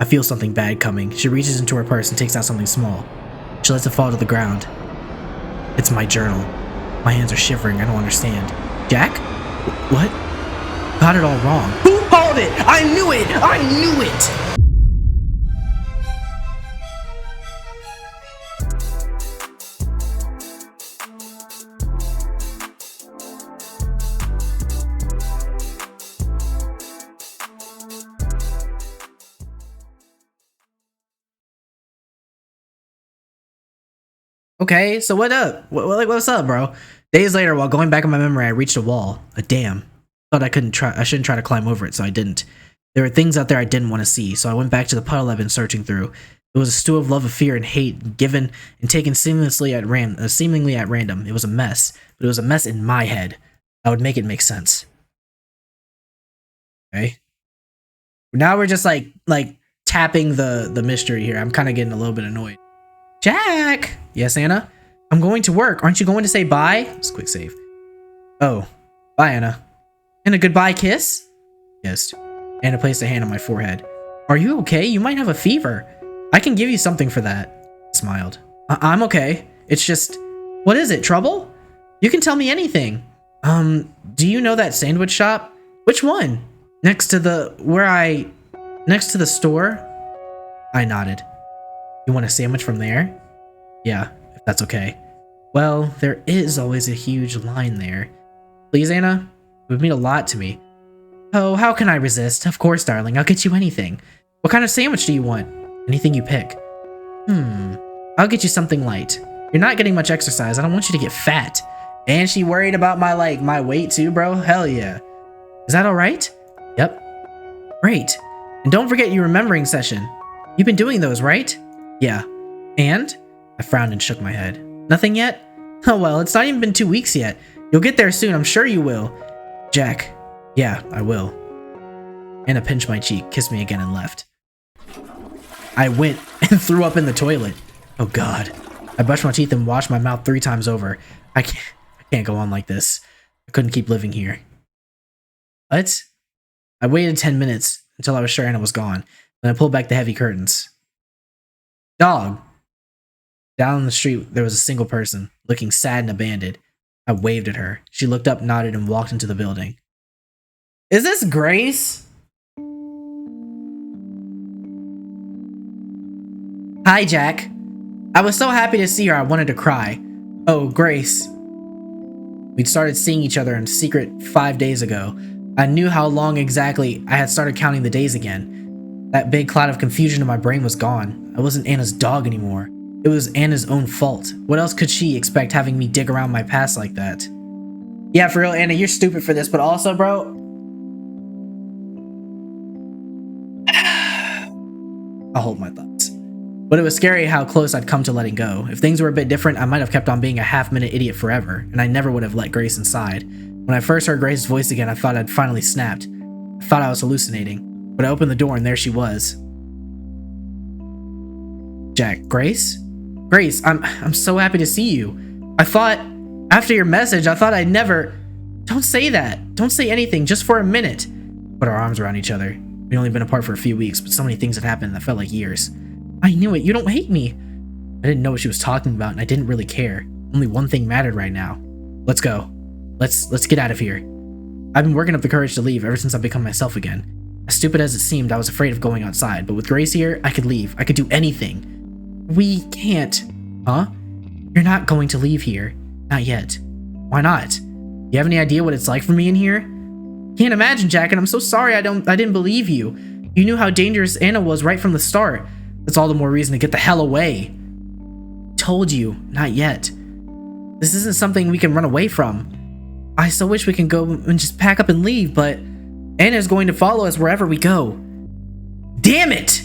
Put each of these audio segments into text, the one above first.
I feel something bad coming. She reaches into her purse and takes out something small. She lets it fall to the ground. It's my journal. My hands are shivering. I don't understand. Jack? What? Got it all wrong. Who called it? I knew it! I knew it! Okay, so what up? What's up, bro? Days later, while going back in my memory, I reached a wall. A dam. Thought I shouldn't try to climb over it, so I didn't. There were things out there I didn't want to see, so I went back to the puddle I've been searching through. It was a stew of love, of fear, and hate, given and taken seamlessly at random. It was a mess, but it was a mess in my head. I would make it make sense. Okay. Now we're just like tapping the mystery here. I'm kind of getting a little bit annoyed. Jack! Yes, Anna? I'm going to work. Aren't you going to say bye? Just quick save. Oh. Bye, Anna. And a goodbye kiss? Yes. Anna placed a hand on my forehead. Are you okay? You might have a fever. I can give you something for that. I smiled. I'm okay. It's just... What is it? Trouble? You can tell me anything. Do you know that sandwich shop? Which one? Next to the store? I nodded. You want a sandwich from there? Yeah, if that's okay. Well, there is always a huge line there. Please, Anna? It would mean a lot to me. Oh, how can I resist? Of course, darling. I'll get you anything. What kind of sandwich do you want? Anything you pick. I'll get you something light. You're not getting much exercise. I don't want you to get fat. And she worried about my weight too, bro? Hell yeah. Is that alright? Yep. Great. And don't forget your remembering session. You've been doing those, right? Yeah. And? I frowned and shook my head. Nothing yet? Oh well, it's not even been 2 weeks yet. You'll get there soon, I'm sure you will. Jack. Yeah, I will. Anna pinched my cheek, kissed me again, and left. I went and threw up in the toilet. Oh god. I brushed my teeth and washed my mouth 3 times over. I can't go on like this. I couldn't keep living here. What? I waited 10 minutes until I was sure Anna was gone. Then I pulled back the heavy curtains. Dog. Down the street, there was a single person, looking sad and abandoned. I waved at her. She looked up, nodded, and walked into the building. Is this Grace? Hi, Jack. I was so happy to see her, I wanted to cry. Oh, Grace. We'd started seeing each other in secret 5 days ago. I knew how long exactly I had started counting the days again. That big cloud of confusion in my brain was gone. I wasn't Anna's dog anymore. It was Anna's own fault. What else could she expect having me dig around my past like that? Yeah, for real, Anna, you're stupid for this, but also, bro... I'll hold my thoughts. But it was scary how close I'd come to letting go. If things were a bit different, I might have kept on being a half-minute idiot forever, and I never would have let Grace inside. When I first heard Grace's voice again, I thought I'd finally snapped. I thought I was hallucinating. But I opened the door and there she was. Jack, Grace? Grace, I'm so happy to see you. I thought, after your message, I thought I'd never... Don't say that. Don't say anything, just for a minute. Put our arms around each other. We'd only been apart for a few weeks, but so many things had happened that felt like years. I knew it. You don't hate me. I didn't know what she was talking about, and I didn't really care. Only one thing mattered right now. Let's go. Let's get out of here. I've been working up the courage to leave ever since I've become myself again. As stupid as it seemed, I was afraid of going outside, but with Grace here, I could leave. I could do anything. We can't. Huh? You're not going to leave here. Not yet. Why not? You have any idea what it's like for me in here? Can't imagine, Jack, and I'm so sorry I didn't believe you. You knew how dangerous Anna was right from the start. That's all the more reason to get the hell away. Told you, not yet. This isn't something we can run away from. I so wish we can go and just pack up and leave, but Anna's going to follow us wherever we go. Damn it!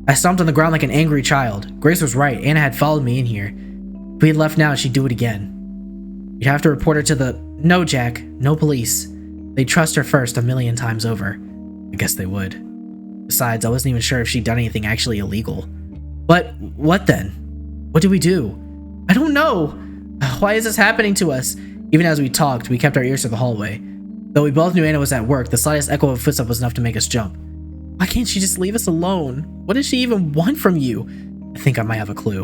I stomped on the ground like an angry child. Grace was right. Anna had followed me in here. If we had left now, she'd do it again. You'd have to report her to the... No, Jack. No police. They'd trust her first 1,000,000 times over. I guess they would. Besides, I wasn't even sure if she'd done anything actually illegal. But what then? What do we do? I don't know. Why is this happening to us? Even as we talked, we kept our ears to the hallway. Though we both knew Anna was at work, the slightest echo of a footstep was enough to make us jump. Why can't she just leave us alone? What does she even want from you? I think I might have a clue.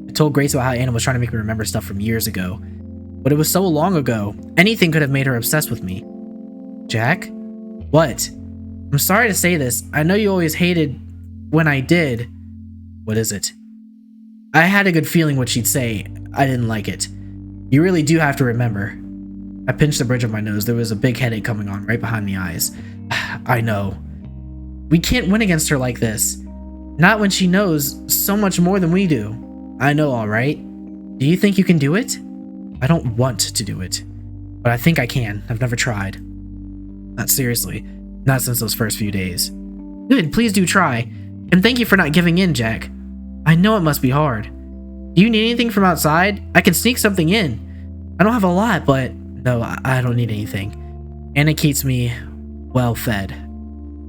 I told Grace about how Anna was trying to make me remember stuff from years ago. But it was so long ago. Anything could have made her obsessed with me. Jack? What? I'm sorry to say this. I know you always hated when I did. What is it? I had a good feeling what she'd say. I didn't like it. You really do have to remember. I pinched the bridge of my nose. There was a big headache coming on right behind the eyes. I know. We can't win against her like this. Not when she knows so much more than we do. I know, all right. Do you think you can do it? I don't want to do it, but I think I can. I've never tried. Not seriously. Not since those first few days. Good, please do try. And thank you for not giving in, Jack. I know it must be hard. Do you need anything from outside? I can sneak something in. I don't have a lot, but no, I don't need anything. Anna keeps me well fed.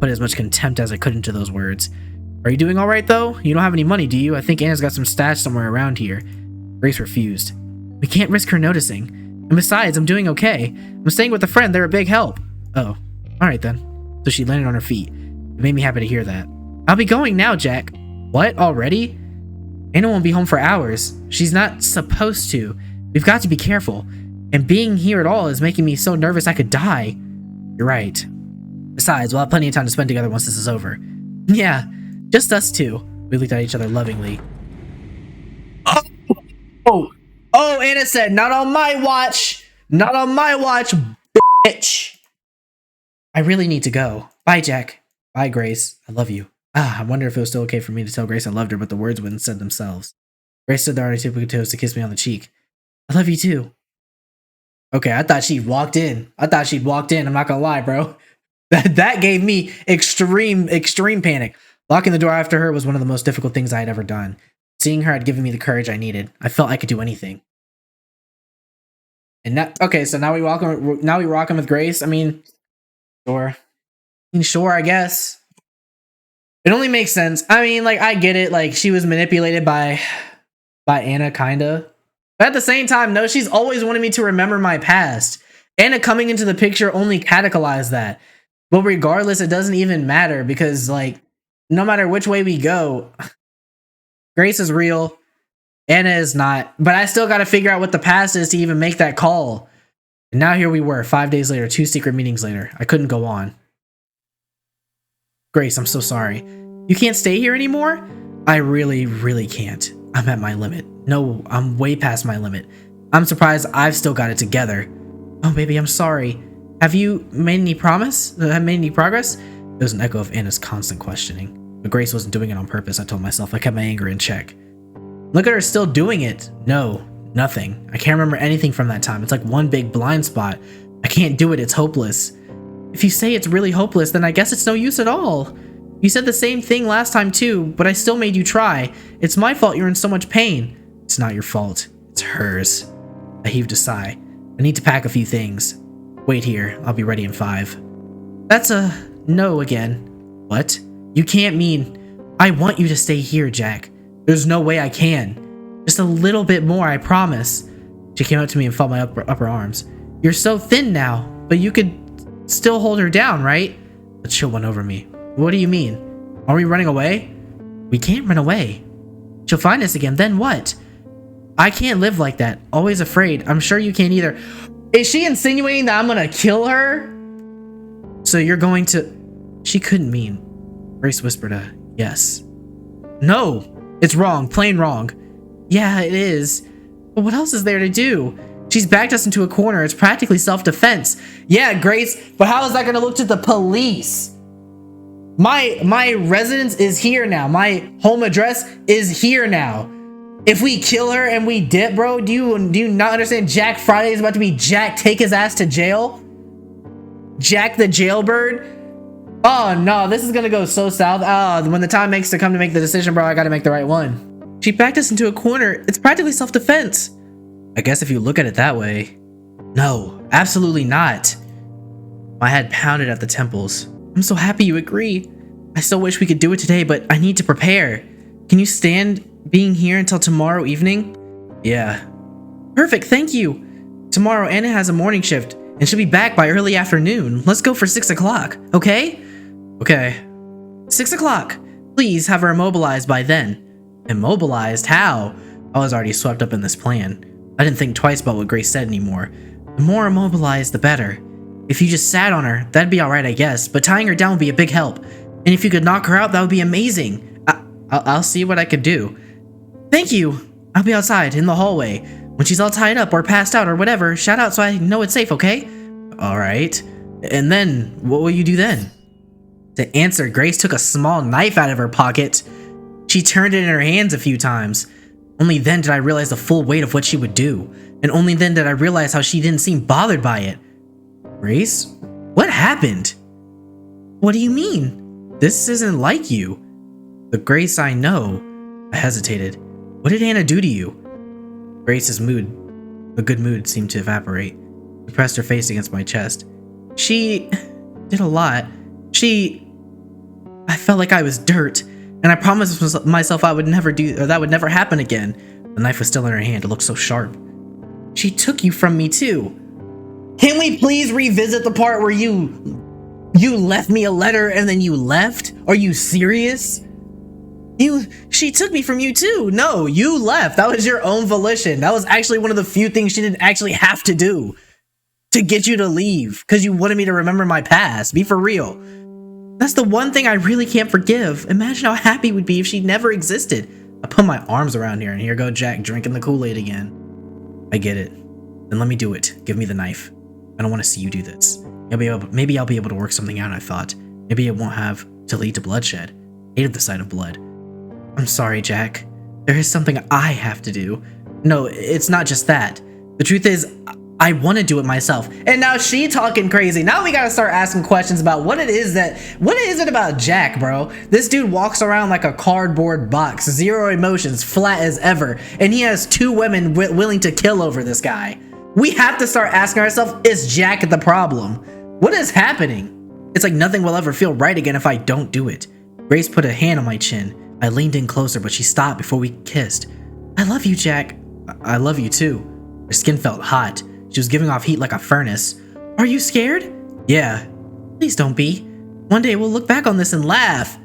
Put as much contempt as I could into those words. Are you doing alright though? You don't have any money, do you? I think Anna's got some stash somewhere around here. Grace refused. We can't risk her noticing. And besides, I'm doing okay. I'm staying with a friend. They're a big help. Oh, alright then. So she landed on her feet. It made me happy to hear that. I'll be going now, Jack. What? Already? Anna won't be home for hours. She's not supposed to. We've got to be careful. And being here at all is making me so nervous I could die. You're right. Besides, we'll have plenty of time to spend together once this is over. Yeah, just us two. We looked at each other lovingly. Oh, Anna said, not on my watch. Not on my watch, bitch. I really need to go. Bye, Jack. Bye, Grace. I love you. I wonder if it was still okay for me to tell Grace I loved her, but the words wouldn't said themselves. Grace stood there on her tippy toes to kiss me on the cheek. I love you too. Okay, I thought she walked in. I'm not gonna lie, bro. That gave me extreme panic. Locking the door after her was one of the most difficult things I had ever done. Seeing her had given me the courage I needed. I felt I could do anything. And that, okay, so now we rocking with Grace. I mean, sure. I guess. It only makes sense. I mean, like, I get it. Like, she was manipulated by Anna, kinda. But at the same time, no, she's always wanted me to remember my past. Anna coming into the picture only catalyzed that. But regardless, it doesn't even matter because, like, no matter which way we go, Grace is real. Anna is not. But I still got to figure out what the past is to even make that call. And now here we were, 5 days later, 2 secret meetings later. I couldn't go on. Grace, I'm so sorry. You can't stay here anymore? I really, really can't. I'm at my limit. No, I'm way past my limit. I'm surprised I've still got it together. Oh, baby, I'm sorry. Have you made any progress? There was an echo of Anna's constant questioning. But Grace wasn't doing it on purpose, I told myself. I kept my anger in check. Look at her still doing it. No, nothing. I can't remember anything from that time. It's like one big blind spot. I can't do it. It's hopeless. If you say it's really hopeless, then I guess it's no use at all. You said the same thing last time too, but I still made you try. It's my fault you're in so much pain. It's not your fault. It's hers. I heaved a sigh. I need to pack a few things. Wait here. I'll be ready in 5. That's a no again. What? You can't mean... I want you to stay here, Jack. There's no way I can. Just a little bit more, I promise. She came up to me and felt my upper arms. You're so thin now, but you could still hold her down, right? A chill went over me. What do you mean? Are we running away? We can't run away. She'll find us again, then what? I can't live like that. Always afraid. I'm sure you can't either. Is she insinuating that I'm gonna kill her? So you're going to... She couldn't mean... Grace whispered a yes. No! It's wrong. Plain wrong. Yeah, it is. But what else is there to do? She's backed us into a corner. It's practically self-defense. Yeah, Grace, but how is that gonna look to the police? My residence is here now. My home address is here now. If we kill her and we dip, bro, do you not understand Jack Friday is about to be Jack take his ass to jail? Jack the jailbird? Oh no, this is gonna go so south. When the time makes to come to make the decision, bro, I gotta make the right one. She backed us into a corner. It's practically self-defense. I guess if you look at it that way. No, absolutely not. My head pounded at the temples. I'm so happy you agree. I still wish we could do it today, but I need to prepare. Can you stand being here until tomorrow evening? Yeah. Perfect, thank you. Tomorrow Anna has a morning shift and she'll be back by early afternoon. Let's go for 6 o'clock, okay? Okay. 6 o'clock. Please have her immobilized by then. Immobilized? How? I was already swept up in this plan. I didn't think twice about what Grace said anymore. The more immobilized, the better. If you just sat on her, that'd be alright, I guess, but tying her down would be a big help. And if you could knock her out, that would be amazing. I'll see what I could do. Thank you. I'll be outside, in the hallway. When she's all tied up or passed out or whatever, shout out so I know it's safe, okay? Alright. And then, what will you do then? To answer, Grace took a small knife out of her pocket. She turned it in her hands a few times. Only then did I realize the full weight of what she would do. And only then did I realize how she didn't seem bothered by it. Grace? What happened? What do you mean? This isn't like you. The Grace I know. I hesitated. What did Anna do to you? Grace's the good mood seemed to evaporate. She pressed her face against my chest. She did a lot. I felt like I was dirt, and I promised myself that would never happen again. The knife was still in her hand. It looked so sharp. She took you from me too. Can we please revisit the part where you left me a letter and then you left? Are you serious? She took me from you too. No, you left. That was your own volition. That was actually one of the few things she didn't actually have to do to get you to leave, because you wanted me to remember my past. Be for real. That's the one thing I really can't forgive. Imagine how happy we'd be if she never existed. I put my arms around here, and here go Jack drinking the Kool-Aid again. I get it. Then let me do it. Give me the knife. I don't want to see you do this. Maybe I'll be able to work something out, I thought. Maybe it won't have to lead to bloodshed. I hated the sight of blood. I'm sorry, Jack. There is something I have to do. No, it's not just that. The truth is, I want to do it myself. And now she talking crazy. Now we gotta start asking questions about what is it about Jack, bro? This dude walks around like a cardboard box, zero emotions, flat as ever, and he has 2 women willing to kill over this guy. We have to start asking ourselves, is Jack the problem? What is happening? It's like nothing will ever feel right again if I don't do it. Grace put a hand on my chin. I leaned in closer, but she stopped before we kissed. I love you, Jack. I love you too. Her skin felt hot. She was giving off heat like a furnace. Are you scared? Yeah. Please don't be. One day we'll look back on this and laugh.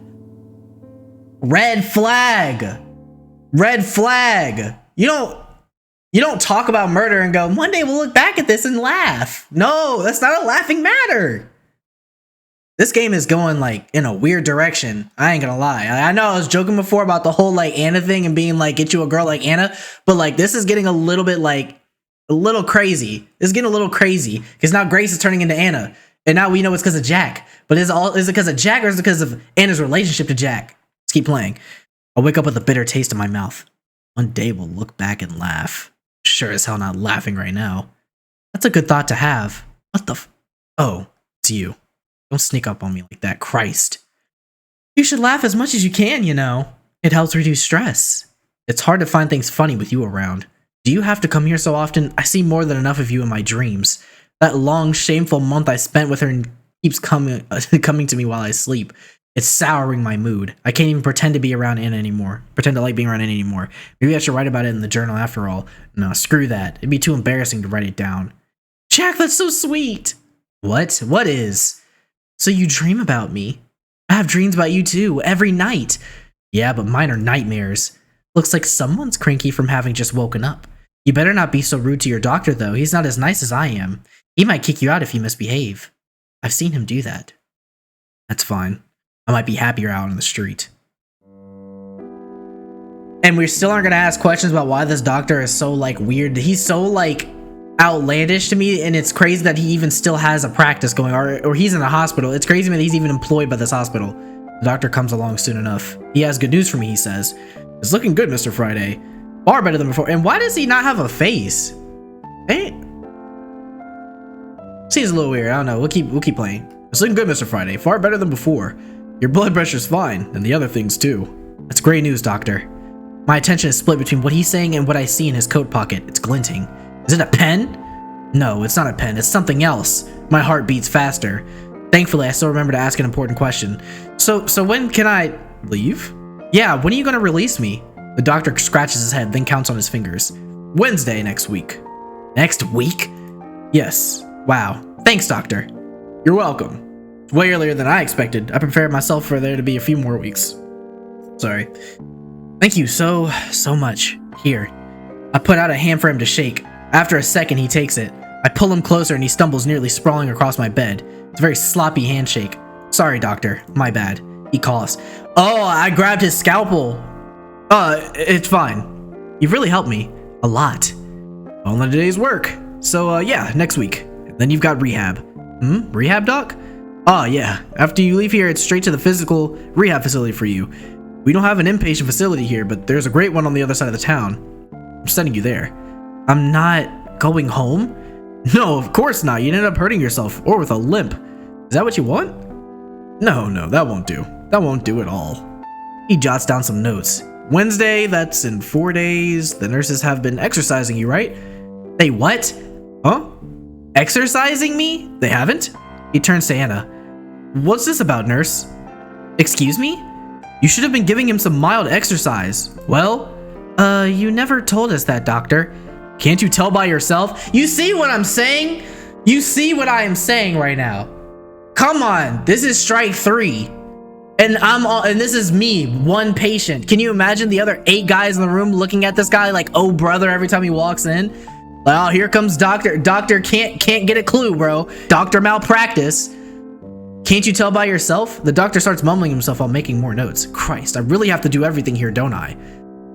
Red flag. Red flag. You don't talk about murder and go, one day we'll look back at this and laugh. No, that's not a laughing matter. This game is going like in a weird direction. I ain't gonna lie. I know I was joking before about the whole like Anna thing and being like, get you a girl like Anna, but like this is getting a little bit like a little crazy. It's getting a little crazy because now Grace is turning into Anna, and now we know it's because of Jack. But is it because of Jack or is it because of Anna's relationship to Jack? Let's keep playing. I'll wake up with a bitter taste in my mouth. One day we'll look back and laugh. Sure as hell not laughing right now. That's a good thought to have. What the Oh, it's you. Don't sneak up on me like that, Christ. You should laugh as much as you can, you know. It helps reduce stress. It's hard to find things funny with you around. Do you have to come here so often? I see more than enough of you in my dreams. That long, shameful month I spent with her keeps coming to me while I sleep. It's souring my mood. I can't even pretend to be around Anna anymore. Pretend to like being around Anna anymore. Maybe I should write about it in the journal after all. No, screw that. It'd be too embarrassing to write it down. Jack, that's so sweet. What? What is? So you dream about me? I have dreams about you too, every night. Yeah, but mine are nightmares. Looks like someone's cranky from having just woken up. You better not be so rude to your doctor though. He's not as nice as I am. He might kick you out if you misbehave. I've seen him do that. That's fine. I might be happier out on the street. And we still aren't gonna ask questions about why this doctor is so like weird. He's so like outlandish to me, and it's crazy that he even still has a practice going, or he's in a hospital. It's crazy that he's even employed by this hospital. The doctor comes along soon enough. He has good news for me, he says. It's looking good, Mr. Friday. Far better than before. And why does he not have a face? Hey, seems a little weird. I don't know. We'll keep playing. It's looking good, Mr. Friday. Far better than before. Your blood pressure's fine, and the other things too. That's great news, doctor. My attention is split between what he's saying and what I see in his coat pocket. It's glinting. Is it a pen? No, it's not a pen. It's something else. My heart beats faster. Thankfully, I still remember to ask an important question. So when can I leave? Yeah, when are you gonna release me? The doctor scratches his head, then counts on his fingers. Wednesday next week. Next week? Yes. Wow. Thanks, doctor. You're welcome. It's way earlier than I expected. I prepared myself for there to be a few more weeks. Sorry. Thank you so much. Here. I put out a hand for him to shake. After a second, he takes it. I pull him closer and he stumbles, nearly sprawling across my bed. It's a very sloppy handshake. Sorry, doctor. My bad. He coughs. Oh, I grabbed his scalpel. It's fine. You've really helped me. A lot. Only a day's work. So, yeah, next week. Then you've got rehab. Rehab, doc? Oh, yeah. After you leave here, it's straight to the physical rehab facility for you. We don't have an inpatient facility here, but there's a great one on the other side of the town. I'm sending you there. I'm not going home? No, of course not. You'd end up hurting yourself, or with a limp. Is that what you want? No, that won't do. That won't do at all. He jots down some notes. Wednesday, that's in 4 days. The nurses have been exercising you, right? They what? Huh? Exercising me? They haven't? He turns to Anna. What's this about, nurse? Excuse me? You should have been giving him some mild exercise. Well, you never told us that, doctor. Can't you tell by yourself? You see what I'm saying? You see what I am saying right now? Come on, this is strike 3. And this is me, one patient. Can you imagine the other 8 guys in the room looking at this guy like, oh brother, every time he walks in? Well, here comes doctor. Doctor can't get a clue, bro. Doctor malpractice. Can't you tell by yourself? The doctor starts mumbling himself while making more notes. Christ, I really have to do everything here, don't I?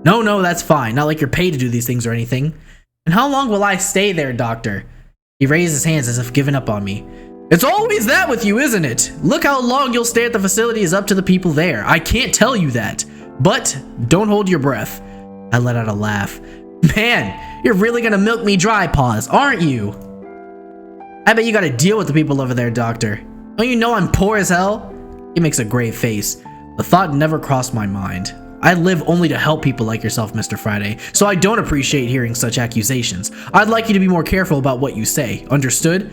No, that's fine. Not like you're paid to do these things or anything. And how long will I stay there, doctor? He raises his hands as if giving up on me. It's always that with you, isn't it? Look how long you'll stay at the facility is up to the people there. I can't tell you that. But don't hold your breath. I let out a laugh. Man, you're really gonna milk me dry, pause, aren't you? I bet you gotta deal with the people over there, doctor. Don't you know I'm poor as hell? He makes a grave face. The thought never crossed my mind. I live only to help people like yourself, Mr. Friday, so I don't appreciate hearing such accusations. I'd like you to be more careful about what you say. Understood?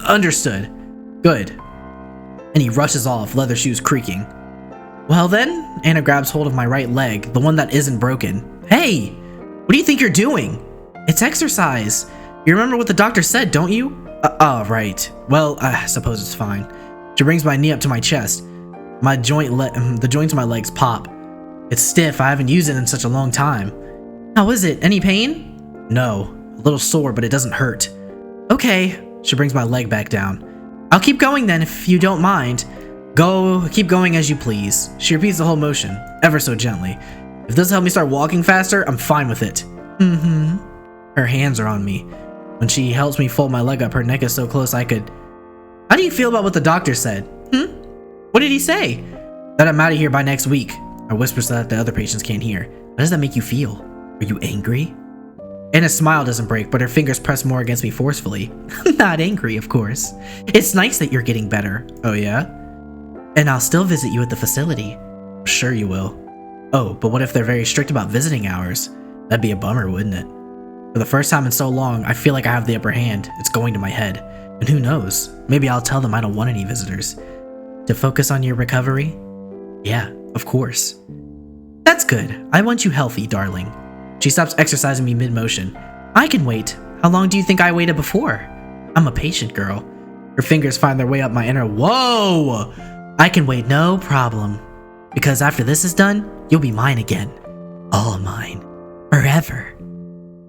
Understood. Good. And he rushes off, leather shoes creaking. Well then, Anna grabs hold of my right leg, the one that isn't broken. Hey! What do you think you're doing? It's exercise. You remember what the doctor said, don't you? Right. Well, I suppose it's fine. She brings my knee up to my chest. The joints of my legs pop. It's stiff. I haven't used it in such a long time. How is it? Any pain? No. A little sore, but it doesn't hurt. Okay. She brings my leg back down. I'll keep going then, if you don't mind. Keep going as you please. She repeats the whole motion, ever so gently. If this helps me start walking faster, I'm fine with it. Her hands are on me. When she helps me fold my leg up, her neck is so close I could... How do you feel about what the doctor said? What did he say? That I'm out of here by next week. I whisper so that the other patients can't hear. How does that make you feel? Are you angry? Anna's smile doesn't break, but her fingers press more against me forcefully. I'm not angry, of course. It's nice that you're getting better. Oh yeah? And I'll still visit you at the facility. Sure you will. Oh, but what if they're very strict about visiting hours? That'd be a bummer, wouldn't it? For the first time in so long, I feel like I have the upper hand. It's going to my head. And who knows? Maybe I'll tell them I don't want any visitors. To focus on your recovery? Yeah, of course. That's good. I want you healthy, darling. She stops exercising me mid-motion. I can wait. How long do you think I waited before? I'm a patient girl. Her fingers find their way up my inner. Whoa! I can wait, no problem. Because after this is done, you'll be mine again. All mine. Forever.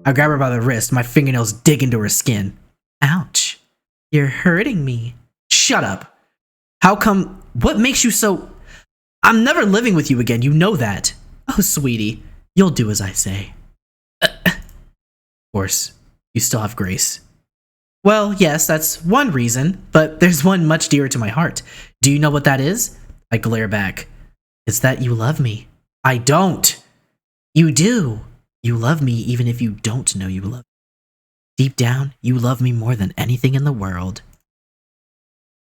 I grab her by the wrist, my fingernails dig into her skin. Ouch. You're hurting me. Shut up. How come? What makes you so... I'm never living with you again, you know that. Oh, sweetie. You'll do as I say. Of course, you still have Grace. Well, yes, that's one reason, but there's one much dearer to my heart. Do you know what that is? I glare back. It's that you love me. I don't. You do. You love me even if you don't know you love me. Deep down, you love me more than anything in the world.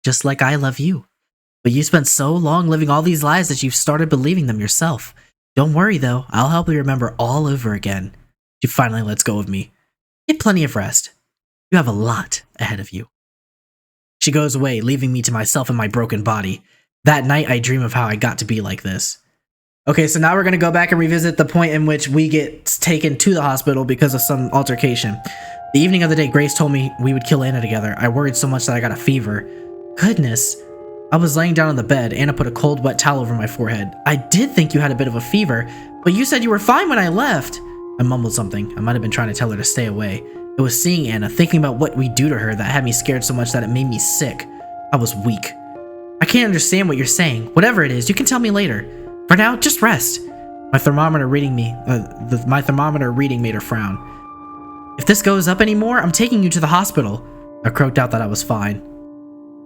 Just like I love you. But you spent so long living all these lies that you've started believing them yourself. Don't worry though, I'll help you remember all over again. She finally lets go of me. Get plenty of rest. You have a lot ahead of you. She goes away, leaving me to myself and my broken body. That night, I dream of how I got to be like this. Okay, so now we're going to go back and revisit the point in which we get taken to the hospital because of some altercation. The evening of the day Grace told me we would kill Anna together, I worried so much that I got a fever. Goodness, I was laying down on the bed. Anna put a cold, wet towel over my forehead. I did think you had a bit of a fever, but you said you were fine when I left. I mumbled something. I might have been trying to tell her to stay away. It was seeing Anna, thinking about what we do to her that had me scared so much that it made me sick. I was weak. I can't understand what you're saying. Whatever it is, you can tell me later. For now, just rest. My thermometer reading made her frown. If this goes up anymore, I'm taking you to the hospital. I croaked out that I was fine.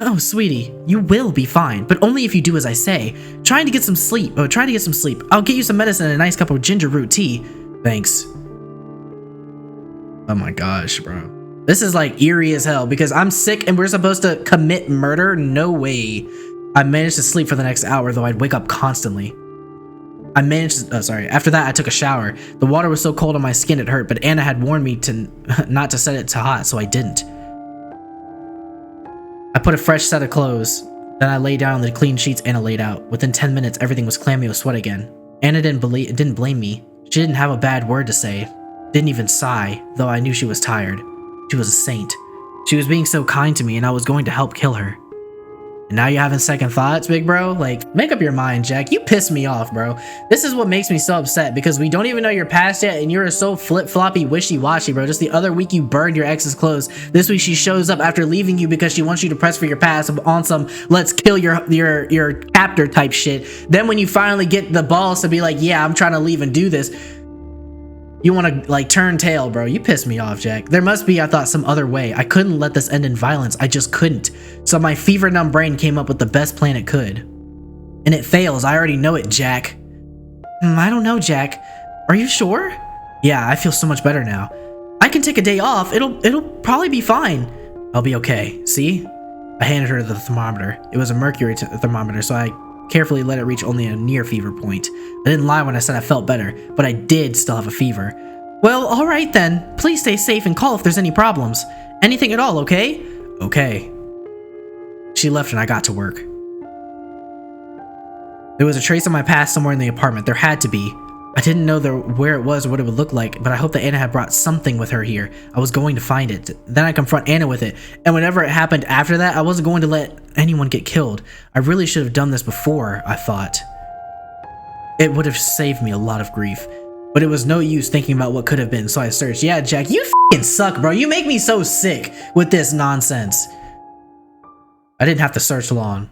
Oh, sweetie, you will be fine, but only if you do as I say. Try to get some sleep. I'll get you some medicine and a nice cup of ginger root tea. Thanks. Oh my gosh, bro. This is like eerie as hell because I'm sick and we're supposed to commit murder? No way. I managed to sleep for the next hour, though I'd wake up constantly. After that, I took a shower. The water was so cold on my skin it hurt, but Anna had warned me not to set it to hot, so I didn't. I put a fresh set of clothes. Then I lay down on the clean sheets Anna laid out. Within 10 minutes, everything was clammy with sweat again. Anna didn't blame me. She didn't have a bad word to say. Didn't even sigh, though I knew she was tired. She was a saint. She was being so kind to me, and I was going to help kill her. And now you're having second thoughts, big bro? Like, make up your mind, Jack. You piss me off, bro. This is what makes me so upset, because we don't even know your past yet, and you're so flip-floppy, wishy-washy, bro. Just the other week you burned your ex's clothes. This week she shows up after leaving you because she wants you to press for your past on some let's kill your captor type shit. Then when you finally get the balls to be like, yeah, I'm trying to leave and do this, you want to like turn tail, bro. You piss me off, Jack. There must be, I thought, some other way. I couldn't let this end in violence. I just couldn't. So my fever-numb brain came up with the best plan it could. And it fails. I already know it, Jack. I don't know, Jack. Are you sure? Yeah, I feel so much better now. I can take a day off. It'll probably be fine. I'll be okay. See? I handed her the thermometer. It was a mercury thermometer, so I carefully let it reach only a near fever point. I didn't lie when I said I felt better, but I did still have a fever. Well, alright then. Please stay safe and call if there's any problems. Anything at all, okay? Okay. She left and I got to work. There was a trace of my past somewhere in the apartment. There had to be. I didn't know where it was or what it would look like, but I hoped that Anna had brought something with her here. I was going to find it. Then I confront Anna with it, and whenever it happened after that, I wasn't going to let anyone get killed. I really should have done this before, I thought. It would have saved me a lot of grief, but it was no use thinking about what could have been, so I searched. Yeah, Jack, you f***ing suck, bro. You make me so sick with this nonsense. I didn't have to search long.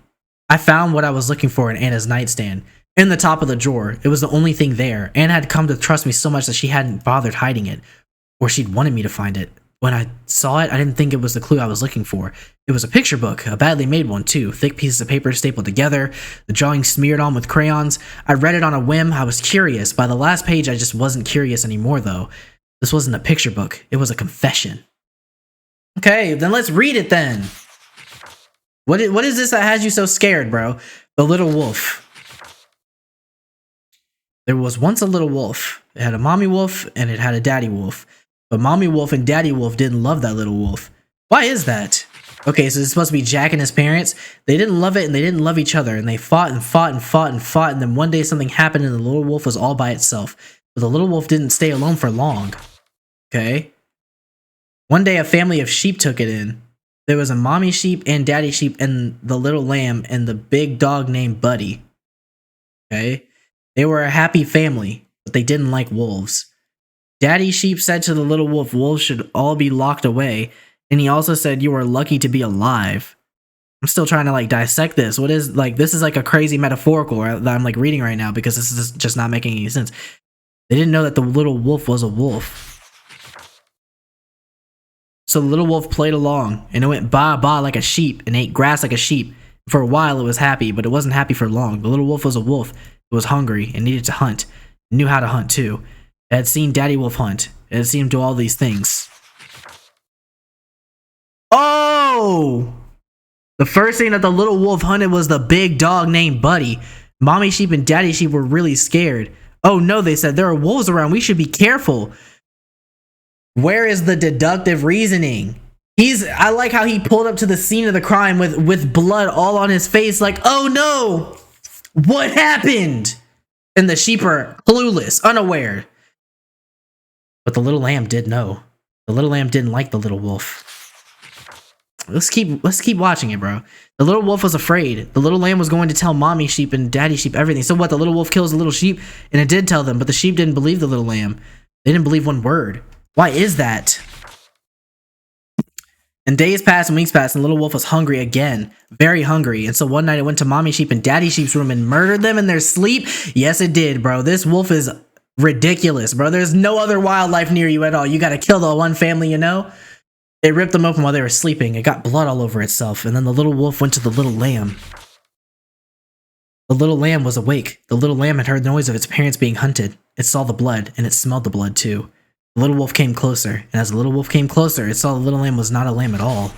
I found what I was looking for in Anna's nightstand. In the top of the drawer. It was the only thing there. Anna had come to trust me so much that she hadn't bothered hiding it. Or she'd wanted me to find it. When I saw it, I didn't think it was the clue I was looking for. It was a picture book, a badly made one too. Thick pieces of paper stapled together, the drawing smeared on with crayons. I read it on a whim. I was curious. By the last page, I just wasn't curious anymore though. This wasn't a picture book. It was a confession. Okay, then let's read it then. What is this that has you so scared, bro? The Little Wolf. There was once a little wolf. It had a mommy wolf and it had a daddy wolf. But mommy wolf and daddy wolf didn't love that little wolf. Why is that? Okay, so it's supposed to be Jack and his parents. They didn't love it and they didn't love each other. And they fought and fought and fought and fought. And then one day something happened and the little wolf was all by itself. But the little wolf didn't stay alone for long. Okay. One day a family of sheep took it in. There was a mommy sheep and daddy sheep and the little lamb and the big dog named Buddy. Okay. They were a happy family, but they didn't like wolves. Daddy Sheep said to the little wolf, wolves should all be locked away, and he also said you are lucky to be alive. I'm still trying to like dissect this. What is like this is like a crazy metaphorical that I'm like reading right now because this is just not making any sense. They didn't know that the little wolf was a wolf. So the little wolf played along, and it went ba ba like a sheep and ate grass like a sheep. For a while it was happy, but it wasn't happy for long. The little wolf was a wolf. It was hungry and needed to hunt. It knew how to hunt too. It had seen Daddy Wolf hunt. It had seen him do all these things. Oh! The first thing that the little wolf hunted was the big dog named Buddy. Mommy sheep and daddy sheep were really scared. Oh no, they said, there are wolves around. We should be careful. Where is the deductive reasoning? I like how he pulled up to the scene of the crime with blood all on his face like, oh no! What happened? And the sheep are clueless, unaware. But the little lamb did know. The little lamb didn't like the little wolf. let's keep watching it, bro. The little wolf was afraid. The little lamb was going to tell mommy sheep and daddy sheep everything. So what? The little wolf kills the little sheep, and it did tell them, but the sheep didn't believe the little lamb. They didn't believe one word. Why is that? And days passed and weeks passed, and little wolf was hungry again, very hungry. And so one night it went to mommy sheep and daddy sheep's room and murdered them in their sleep. Yes, it did, bro. This wolf is ridiculous, bro. There's no other wildlife near you at all. You gotta kill the one family, you know? It ripped them open while they were sleeping. It got blood all over itself. And then the little wolf went to the little lamb. The little lamb was awake. The little lamb had heard the noise of its parents being hunted. It saw the blood, and it smelled the blood too. The little wolf came closer, and as the little wolf came closer, it saw the little lamb was not a lamb at all.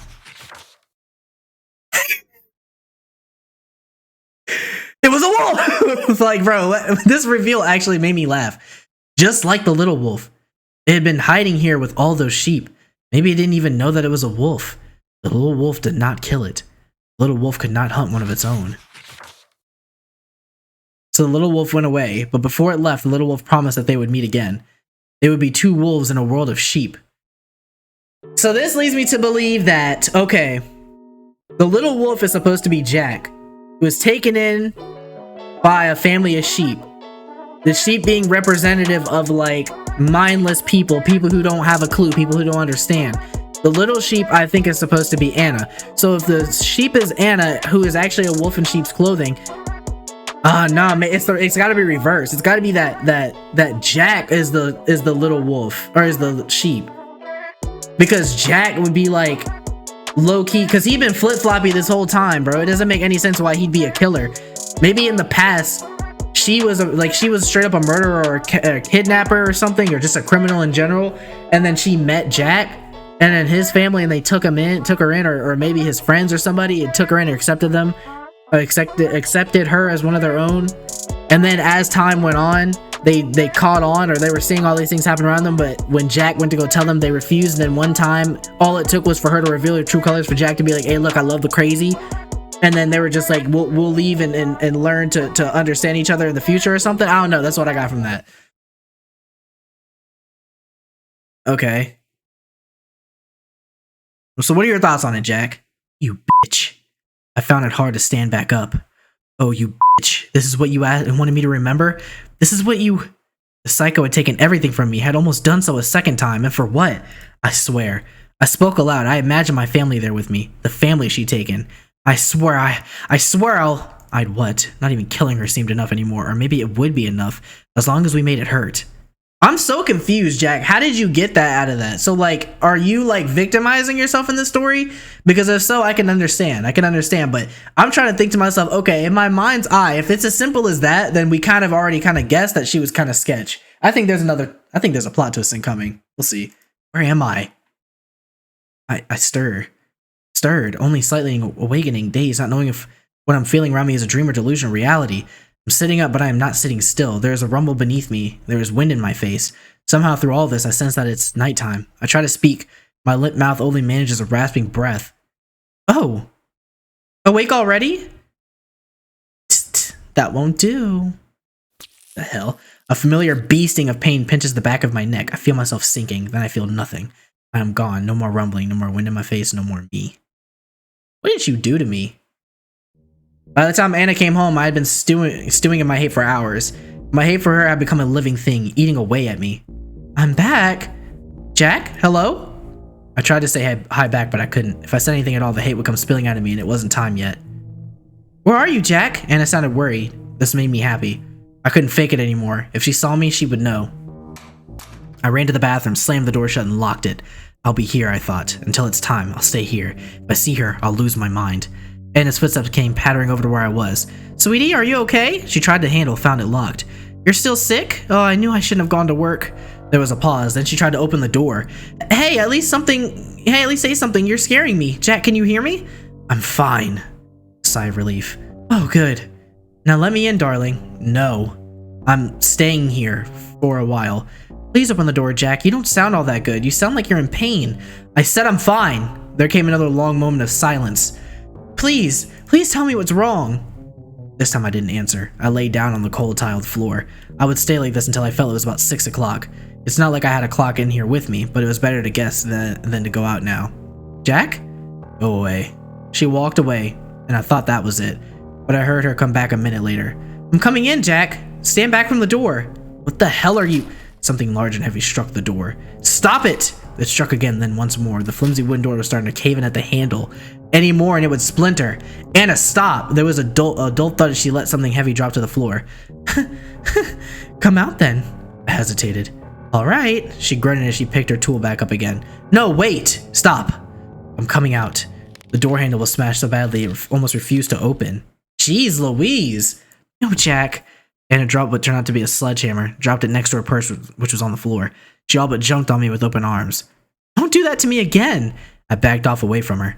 It was a wolf! It's like, bro, this reveal actually made me laugh. Just like the little wolf. It had been hiding here with all those sheep. Maybe it didn't even know that it was a wolf. The little wolf did not kill it. The little wolf could not hunt one of its own. So the little wolf went away, but before it left, the little wolf promised that they would meet again. They would be two wolves in a world of sheep. So this leads me to believe that, okay, the little wolf is supposed to be Jack, who was taken in by a family of sheep. The sheep being representative of like mindless people who don't have a clue, people who don't understand. The little sheep, I think, is supposed to be Anna. So if the sheep is Anna, who is actually a wolf in sheep's clothing, nah, man, it's got to be reversed. It's got to be that Jack is the little wolf, or is the sheep, because Jack would be like low key, because he'd been flip floppy this whole time, bro. It doesn't make any sense why he'd be a killer. Maybe in the past she was straight up a murderer or a kidnapper or something, or just a criminal in general, and then she met Jack and then his family, and they took her in, or maybe his friends or somebody took her in or accepted her as one of their own. And then as time went on, they caught on, or they were seeing all these things happen around them, but when Jack went to go tell them, they refused. And then one time, all it took was for her to reveal her true colors, for Jack to be like, hey, look, I love the crazy. And then they were just like, we'll leave and learn to understand each other in the future or something. I don't know. That's what I got from that. Okay. So what are your thoughts on it, Jack? You bitch. I found it hard to stand back up. Oh, you bitch. This is what you wanted me to remember? This is what you... The psycho had taken everything from me, had almost done so a second time, and for what? I swear. I spoke aloud. I imagined my family there with me. The family she'd taken. I swear I'd what? Not even killing her seemed enough anymore, or maybe it would be enough, as long as we made it hurt. I'm so confused, Jack. How did you get that out of that? So, like, are you, like, victimizing yourself in this story? Because if so, I can understand, but I'm trying to think to myself, okay, in my mind's eye, if it's as simple as that, then we kind of already guessed that she was kind of sketch. I think there's a plot twist incoming. We'll see. Where am I? I stirred, only slightly awakening, dazed, not knowing if what I'm feeling around me is a dream or delusion or reality. I'm sitting up, but I am not sitting still. There is a rumble beneath me. There is wind in my face. Somehow through all this, I sense that it's nighttime. I try to speak. My limp mouth only manages a rasping breath. Oh. Awake already? That won't do. The hell? A familiar beasting of pain pinches the back of my neck. I feel myself sinking. Then I feel nothing. I am gone. No more rumbling. No more wind in my face. No more me. What did you do to me? By the time Anna came home, I had been stewing in my hate for hours. My hate for her had become a living thing, eating away at me. I'm back. Jack? Hello? I tried to say hi back, but I couldn't. If I said anything at all, the hate would come spilling out of me, and it wasn't time yet. Where are you, Jack? Anna sounded worried. This made me happy. I couldn't fake it anymore. If she saw me, she would know. I ran to the bathroom, slammed the door shut, and locked it. I'll be here, I thought. Until it's time, I'll stay here. If I see her, I'll lose my mind. Anna's footsteps came pattering over to where I was. Sweetie, are you okay? She tried the handle, found it locked. You're still sick? Oh, I knew I shouldn't have gone to work. There was a pause, then she tried to open the door. Hey, at least say something. You're scaring me. Jack, can you hear me? I'm fine. Sigh of relief. Oh, good. Now let me in, darling. No. I'm staying here for a while. Please open the door, Jack. You don't sound all that good. You sound like you're in pain. I said I'm fine. There came another long moment of silence. Please tell me what's wrong. This time I didn't answer. I lay down on the cold tiled floor. I would stay like this until I felt it was about 6 o'clock. It's not like I had a clock in here with me, but it was better to guess than to go out now. Jack? Go away. She walked away, and I thought that was it, but I heard her come back a minute later. I'm coming in, Jack. Stand back from the door. What the hell are you? Something large and heavy struck the door. Stop it! It struck again, then once more. The flimsy wooden door was starting to cave in at the handle. Any more and it would splinter. Anna, stop! There was a dull thud as she let something heavy drop to the floor. Come out then. I hesitated. All right, she grunted as she picked her tool back up again. No, wait! Stop! I'm coming out. The door handle was smashed so badly it almost refused to open. Jeez Louise! No, Jack. Anna dropped what turned out to be a sledgehammer, dropped it next to her purse, which was on the floor. She all but jumped on me with open arms. Don't do that to me again! I backed off away from her.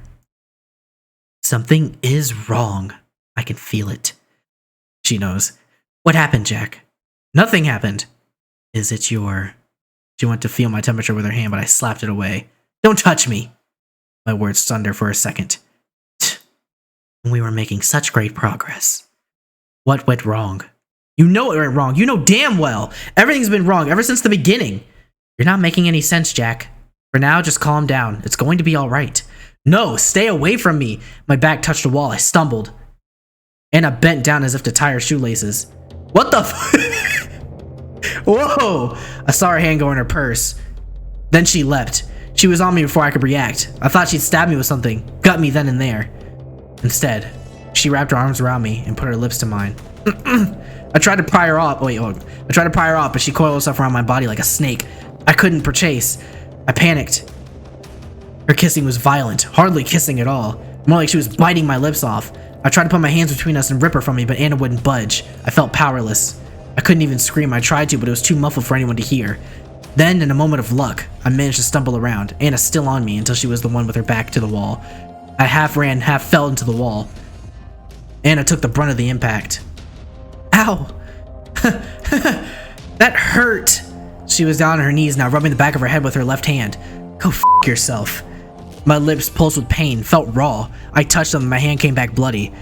Something is wrong. I can feel it. She knows. What happened, Jack? Nothing happened. Is it your... She went to feel my temperature with her hand, but I slapped it away. Don't touch me! My words stunned her for a second. We were making such great progress. What went wrong? You know it went wrong. You know damn well. Everything's been wrong ever since the beginning. You're not making any sense, Jack. For now, just calm down. It's going to be all right. No, stay away from me. My back touched a wall. I stumbled. Anna bent down as if to tie her shoelaces. What the f- Whoa! I saw her hand go in her purse. Then she leapt. She was on me before I could react. I thought she'd stab me with something, gut me then and there. Instead, she wrapped her arms around me and put her lips to mine. I tried to pry her off. I tried to pry her off, but she coiled herself around my body like a snake. I couldn't purchase. I panicked. Her kissing was violent, hardly kissing at all. More like she was biting my lips off. I tried to put my hands between us and rip her from me, but Anna wouldn't budge. I felt powerless. I couldn't even scream. I tried to, but it was too muffled for anyone to hear. Then, in a moment of luck, I managed to stumble around, Anna still on me until she was the one with her back to the wall. I half ran, half fell into the wall. Anna took the brunt of the impact. Ow! That hurt! She was down on her knees now, rubbing the back of her head with her left hand. Go f*** yourself. My lips pulsed with pain, felt raw. I touched them and my hand came back bloody.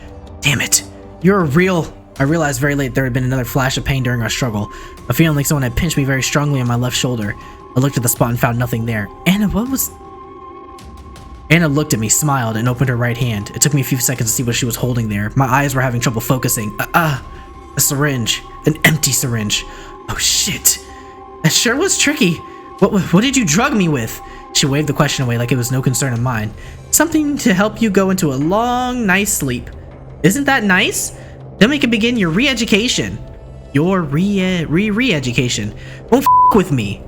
Damn it. You're a real... I realized very late there had been another flash of pain during our struggle. A feeling like someone had pinched me very strongly on my left shoulder. I looked at the spot and found nothing there. Anna, what was... Anna looked at me, smiled, and opened her right hand. It took me a few seconds to see what she was holding there. My eyes were having trouble focusing. A syringe. An empty syringe. Oh shit. That sure was tricky. What did you drug me with? She waved the question away like it was no concern of mine. Something to help you go into a long, nice sleep. Isn't that nice? Then we can begin your re-education. Your re-education. Don't f*** with me.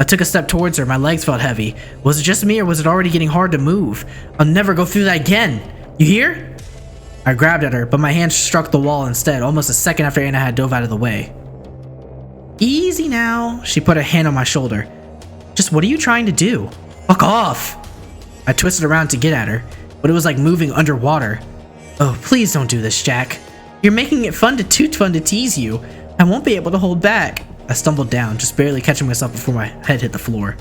I took a step towards her. My legs felt heavy. Was it just me or was it already getting hard to move? I'll never go through that again. You hear? I grabbed at her, but my hand struck the wall instead, almost a second after Anna had dove out of the way. Easy now. She put a hand on my shoulder. Just what are you trying to do? Fuck off. I twisted around to get at her, but it was like moving underwater. Oh, please don't do this, Jack. You're making it too fun to tease you. I won't be able to hold back. I stumbled down, just barely catching myself before my head hit the floor.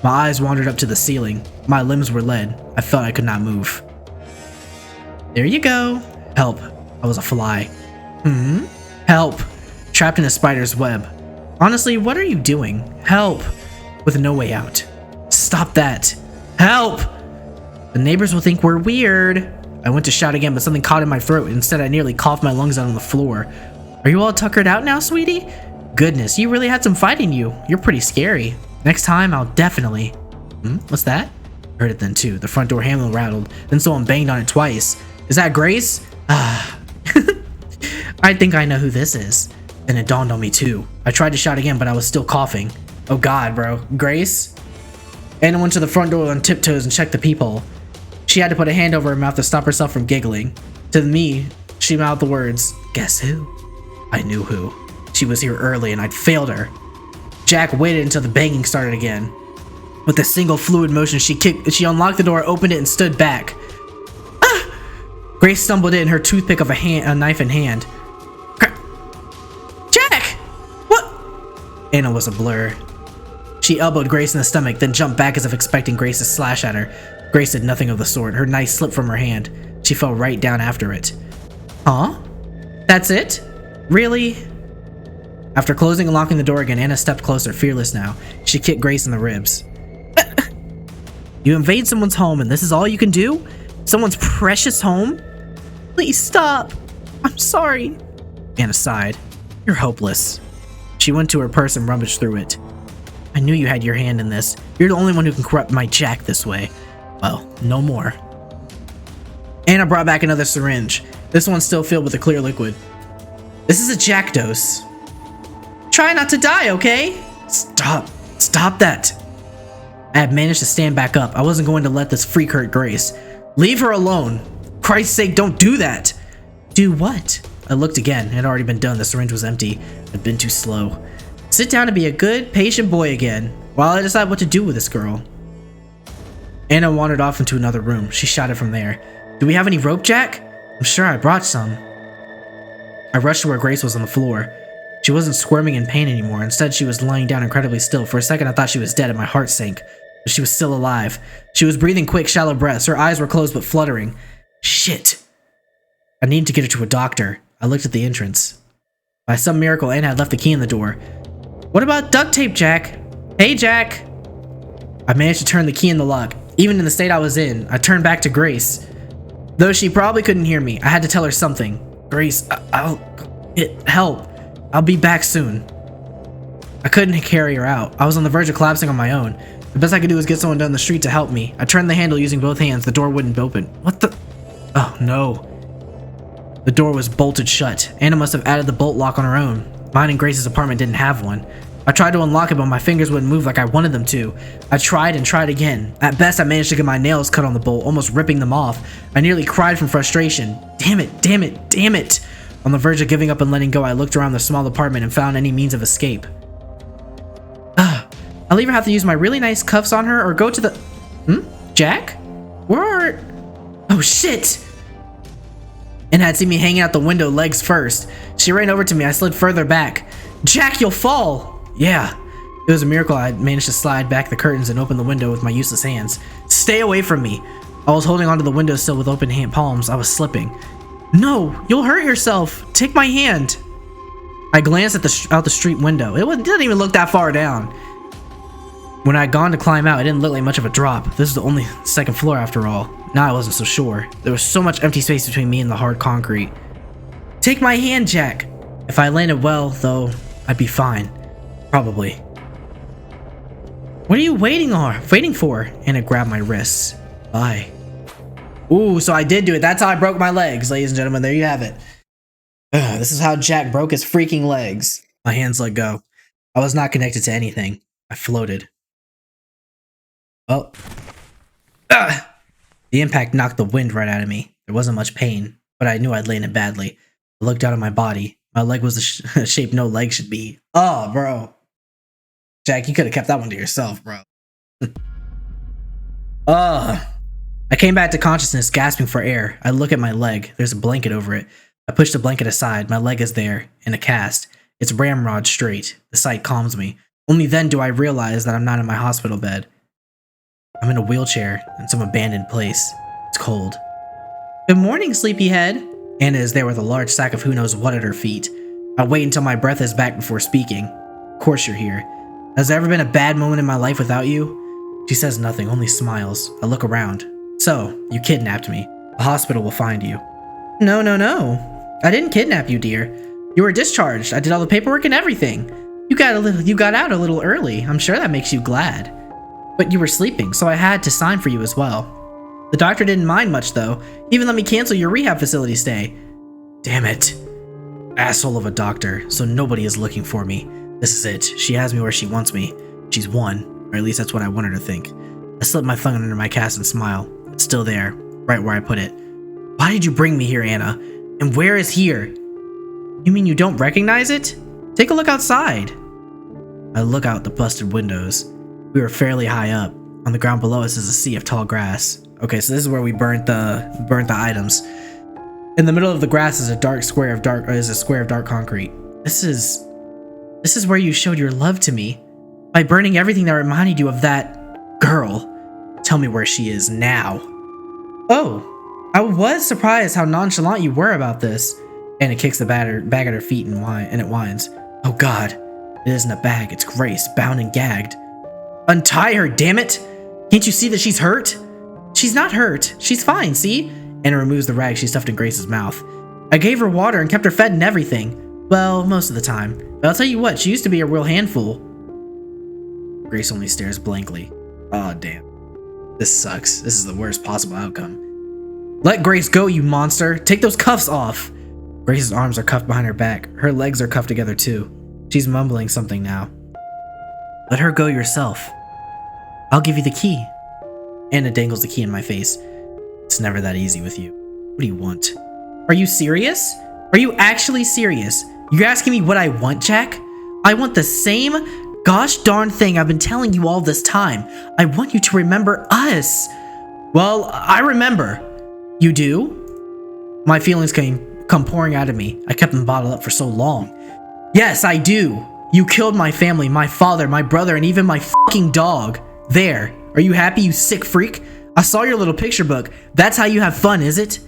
My eyes wandered up to the ceiling. My limbs were lead. I felt I could not move. There you go. Help. I was a fly. Help. Trapped in a spider's web. Honestly, what are you doing? Help. With no way out. Stop that. Help. The neighbors will think we're weird. I went to shout again, but something caught in my throat. Instead, I nearly coughed my lungs out on the floor. Are you all tuckered out now, sweetie? Goodness, you really had some fight in you. You're pretty scary. Next time, I'll definitely... What's that? I heard it then, too. The front door handle rattled. Then someone banged on it twice. Is that Grace? I think I know who this is. Then it dawned on me, too. I tried to shout again, but I was still coughing. Oh, God, bro. Grace? Anna went to the front door on tiptoes and checked the peephole. She had to put a hand over her mouth to stop herself from giggling. To me, she mouthed the words, "Guess who?" I knew who. She was here early and I'd failed her. Jack waited until the banging started again. With a single fluid motion, she unlocked the door, opened it, and stood back. Ah! Grace stumbled in, her toothpick of a knife in hand. Jack! What? Anna was a blur. She elbowed Grace in the stomach, then jumped back as if expecting Grace to slash at her. Grace did nothing of the sort. Her knife slipped from her hand. She fell right down after it. Huh? That's it? Really? After closing and locking the door again, Anna stepped closer, fearless now. She kicked Grace in the ribs. You invade someone's home and this is all you can do? Someone's precious home? Please stop. I'm sorry. Anna sighed. You're hopeless. She went to her purse and rummaged through it. I knew you had your hand in this. You're the only one who can corrupt my Jack this way. Well, no more. Anna brought back another syringe. This one's still filled with a clear liquid. This is a Jack dose. Try not to die, okay? Stop. Stop that. I had managed to stand back up. I wasn't going to let this freak hurt Grace. Leave her alone. For Christ's sake, don't do that. Do what? I looked again. It had already been done. The syringe was empty. I'd been too slow. Sit down and be a good, patient boy again, while I decide what to do with this girl. Anna wandered off into another room. She shouted from there. Do we have any rope, Jack? I'm sure I brought some. I rushed to where Grace was on the floor. She wasn't squirming in pain anymore. Instead, she was lying down incredibly still. For a second, I thought she was dead and my heart sank. But she was still alive. She was breathing quick, shallow breaths. Her eyes were closed but fluttering. Shit. I needed to get her to a doctor. I looked at the entrance. By some miracle, Anna had left the key in the door. What about duct tape, Jack? Hey, Jack. I managed to turn the key in the lock. Even in the state I was in, I turned back to Grace. Though she probably couldn't hear me, I had to tell her something. Grace, I'll get help. I'll be back soon. I couldn't carry her out. I was on the verge of collapsing on my own. The best I could do was get someone down the street to help me. I turned the handle using both hands. The door wouldn't open. What the? Oh, no. The door was bolted shut. Anna must have added the bolt lock on her own. Mine and Grace's apartment didn't have one. I tried to unlock it, but my fingers wouldn't move like I wanted them to. I tried and tried again. At best, I managed to get my nails cut on the bolt, almost ripping them off. I nearly cried from frustration. Damn it, damn it, damn it! On the verge of giving up and letting go, I looked around the small apartment and found any means of escape. I'll either have to use my really nice cuffs on her or go to the... Jack? Where are... Oh, shit! Anna had seen me hanging out the window, legs first. She ran over to me. I slid further back. Jack, you'll fall! Yeah. It was a miracle I had managed to slide back the curtains and open the window with my useless hands. Stay away from me. I was holding onto the windowsill with open hand palms. I was slipping. No, you'll hurt yourself. Take my hand. I glanced at out the street window. It didn't even look that far down. When I had gone to climb out, it didn't look like much of a drop. This is the only second floor after all. Now I wasn't so sure. There was so much empty space between me and the hard concrete. Take my hand, Jack. If I landed well, though, I'd be fine. Probably. What are you waiting for? Anna grabbed my wrists. Bye. Ooh, so I did do it. That's how I broke my legs, ladies and gentlemen. There you have it. This is how Jack broke his freaking legs. My hands let go. I was not connected to anything. I floated. Well, the impact knocked the wind right out of me. There wasn't much pain, but I knew I'd landed badly. I looked down at my body. My leg was the shape no leg should be. Oh, bro. Jack, you could have kept that one to yourself, bro. I came back to consciousness, gasping for air. I look at my leg. There's a blanket over it. I push the blanket aside. My leg is there, in a cast. It's ramrod straight. The sight calms me. Only then do I realize that I'm not in my hospital bed. I'm in a wheelchair in some abandoned place. It's cold. Good morning, sleepyhead. Anna is there with a large sack of who knows what at her feet. I wait until my breath is back before speaking. Of course you're here. Has there ever been a bad moment in my life without you? She says nothing, only smiles. I look around. So, you kidnapped me. The hospital will find you. No. I didn't kidnap you, dear. You were discharged. I did all the paperwork and everything. You got out a little early. I'm sure that makes you glad. But you were sleeping, so I had to sign for you as well. The doctor didn't mind much, though. He even let me cancel your rehab facility stay. Damn it. Asshole of a doctor, so nobody is looking for me. This is it. She has me where she wants me. She's won, or at least that's what I want her to think. I slip my thumb under my cast and smile. It's still there, right where I put it. Why did you bring me here, Anna? And where is here? You mean you don't recognize it? Take a look outside. I look out the busted windows. We were fairly high up. On the ground below us is a sea of tall grass. Okay, so this is where we burnt the items. In the middle of the grass is a square of dark concrete. This is where you showed your love to me. By burning everything that reminded you of that girl. Tell me where she is now. Oh, I was surprised how nonchalant you were about this. Anna kicks the bag at her feet and it whines. Oh God, it isn't a bag, it's Grace, bound and gagged. Untie her, damn it! Can't you see that she's hurt? She's not hurt. She's fine, see? Anna removes the rag she stuffed in Grace's mouth. I gave her water and kept her fed and everything. Well, most of the time. But I'll tell you what, she used to be a real handful. Grace only stares blankly. Oh, damn. This sucks. This is the worst possible outcome. Let Grace go, you monster. Take those cuffs off. Grace's arms are cuffed behind her back. Her legs are cuffed together too. She's mumbling something now. Let her go yourself. I'll give you the key. Anna dangles the key in my face. It's never that easy with you. What do you want? Are you serious? Are you actually serious? You're asking me what I want, Jack? I want the same gosh darn thing I've been telling you all this time. I want you to remember us. Well, I remember. You do? My feelings come pouring out of me. I kept them bottled up for so long. Yes, I do. You killed my family, my father, my brother, and even my fucking dog. There. Are you happy, you sick freak? I saw your little picture book. That's how you have fun, is it?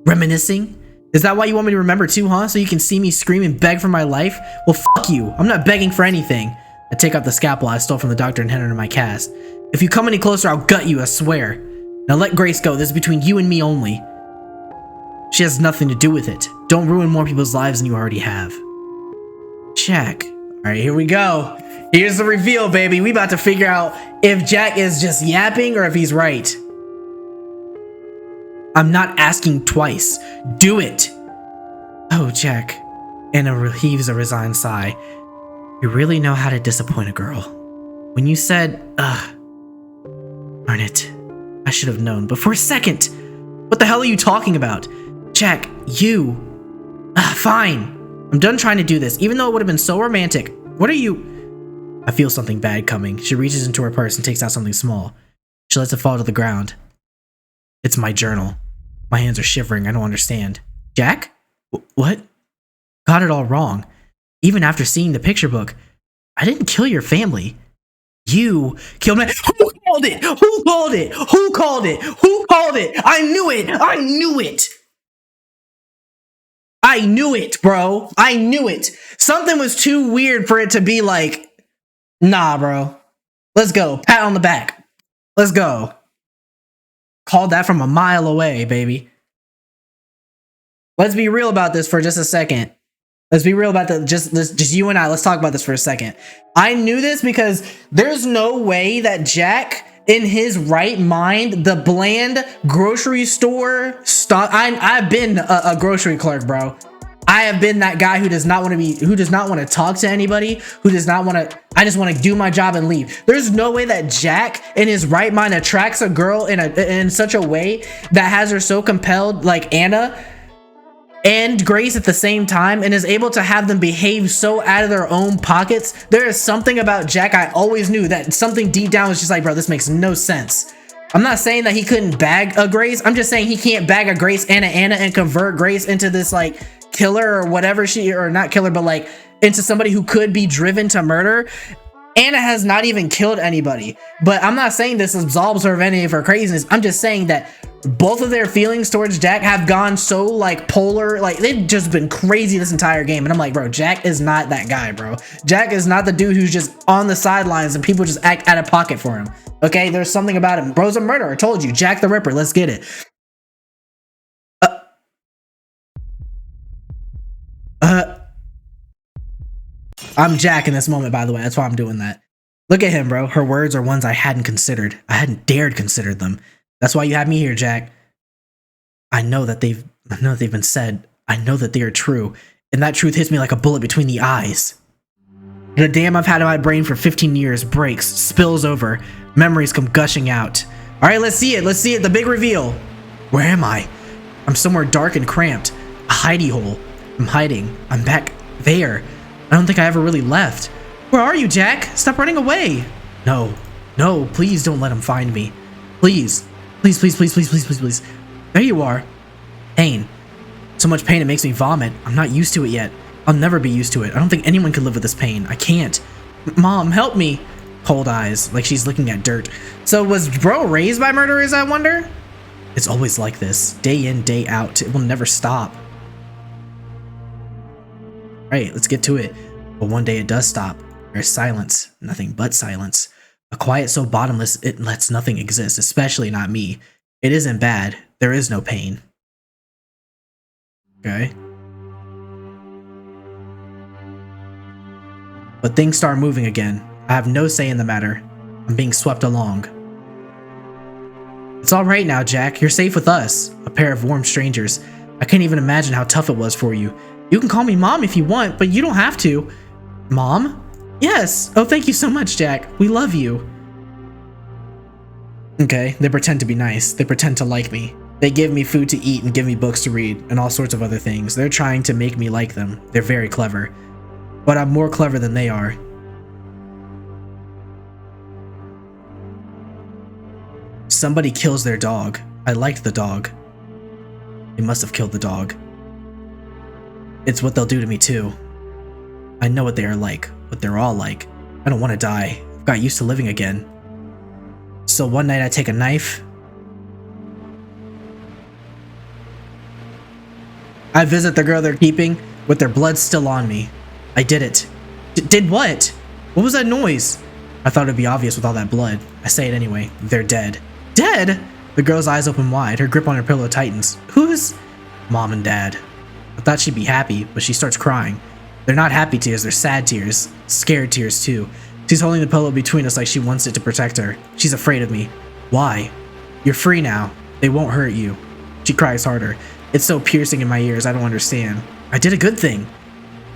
Reminiscing? Is that why you want me to remember too, huh? So you can see me scream and beg for my life? Well, fuck you. I'm not begging for anything. I take out the scalpel I stole from the doctor and hand it to my cast. If you come any closer, I'll gut you, I swear. Now let Grace go. This is between you and me only. She has nothing to do with it. Don't ruin more people's lives than you already have. Jack. Alright, here we go. Here's the reveal, baby. We about to figure out if Jack is just yapping or if he's right. I'm not asking twice. Do it. Oh, Jack. Anna heaves a resigned sigh. You really know how to disappoint a girl. When you said, darn it. I should have known. But for a second. What the hell are you talking about? Jack, you. Fine. I'm done trying to do this, even though it would have been so romantic. What are you? I feel something bad coming. She reaches into her purse and takes out something small. She lets it fall to the ground. It's my journal. My hands are shivering. I don't understand. Jack? What? Got it all wrong. Even after seeing the picture book, I didn't kill your family. You killed me. Who called it? Who called it? Who called it? Who called it? I knew it. I knew it. I knew it, bro. I knew it. Something was too weird for it to be like, nah, bro. Let's go. Pat on the back. Let's go. Called that from a mile away, baby. Let's be real about this for just a second. Let's be real about that. Just you and I. Let's talk about this for a second. I knew this because there's no way that Jack, in his right mind, the bland grocery store stock. I've been a grocery clerk, bro. I have been that guy who does not want to talk to anybody, who does not want to. I just want to do my job and leave. There's no way that Jack, in his right mind, attracts a girl in such a way that has her so compelled, like Anna and Grace at the same time, and is able to have them behave so out of their own pockets. There is something about Jack. I always knew that something deep down was just like, bro, this makes no sense. I'm not saying that he couldn't bag a Grace. I'm just saying he can't bag a Grace and an Anna and convert Grace into this like killer or whatever or not killer, but like into somebody who could be driven to murder. Anna has not even killed anybody, but I'm not saying this absolves her of any of her craziness. I'm just saying that both of their feelings towards Jack have gone so like polar, like they've just been crazy this entire game. And I'm like, bro, Jack is not that guy, bro. Jack is not the dude who's just on the sidelines and people just act out of pocket for him. Okay, there's something about him. Bro's a murderer. I told you, Jack the Ripper. Let's get it. I'm Jack in this moment, by the way. That's why I'm doing that. Look at him, bro. Her words are ones I hadn't considered. I hadn't dared consider them. That's why you have me here, Jack. I know that they've been said. I know that they are true. And that truth hits me like a bullet between the eyes. The dam I've had in my brain for 15 years breaks, spills over. Memories come gushing out. All right, let's see it. Let's see it. The big reveal. Where am I? I'm somewhere dark and cramped. A hidey hole. I'm hiding. I'm back there. I don't think I ever really left. Where are you, Jack? Stop running away. No. No, please don't let him find me. Please. Please, please, please, please, please, please, please. There you are. Pain. So much pain it makes me vomit. I'm not used to it yet. I'll never be used to it. I don't think anyone could live with this pain. I can't. Mom, help me. Cold eyes, like she's looking at dirt. So was bro raised by murderers, I wonder? It's always like this. Day in, day out. It will never stop. Right, let's get to it. But one day it does stop. There's silence. Nothing but silence. A quiet so bottomless it lets nothing exist, especially not me. It isn't bad. There is no pain. Okay. But things start moving again. I have no say in the matter. I'm being swept along. It's alright now, Jack. You're safe with us. A pair of warm strangers. I can't even imagine how tough it was for you. You can call me Mom if you want, but you don't have to. Mom? Yes. Oh, thank you so much, Jack. We love you. Okay, they pretend to be nice. They pretend to like me. They give me food to eat and give me books to read and all sorts of other things. They're trying to make me like them. They're very clever. But I'm more clever than they are. Somebody kills their dog. I liked the dog. They must have killed the dog. It's what they'll do to me too. I know what they are like, what they're all like. I don't want to die. I've got used to living again. So one night I take a knife. I visit the girl they're keeping with their blood still on me. I did it. Did what? What was that noise? I thought it'd be obvious with all that blood. I say it anyway. They're dead. Dead? The girl's eyes open wide. Her grip on her pillow tightens. Who's? Mom and Dad. I thought she'd be happy, but she starts crying. They're not happy tears, they're sad tears. Scared tears too. She's holding the pillow between us like she wants it to protect her. She's afraid of me. Why? You're free now. They won't hurt you. She cries harder. It's so piercing in my ears, I don't understand. I did a good thing.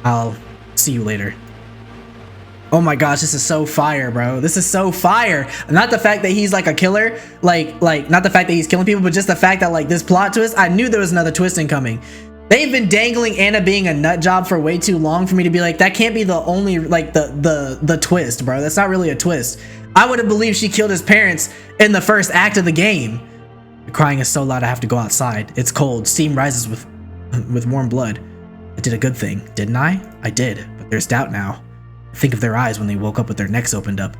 I'll see you later. Oh my gosh, this is so fire, bro. This is so fire. Not the fact that he's like a killer, like not the fact that he's killing people, but just the fact that like this plot twist, I knew there was another twist incoming. They've been dangling Anna being a nut job for way too long for me to be like, that can't be the only, like, the twist, bro. That's not really a twist. I would have believed she killed his parents in the first act of the game. The crying is so loud I have to go outside. It's cold. Steam rises with warm blood. I did a good thing, didn't I? I did, but there's doubt now. Think of their eyes when they woke up with their necks opened up.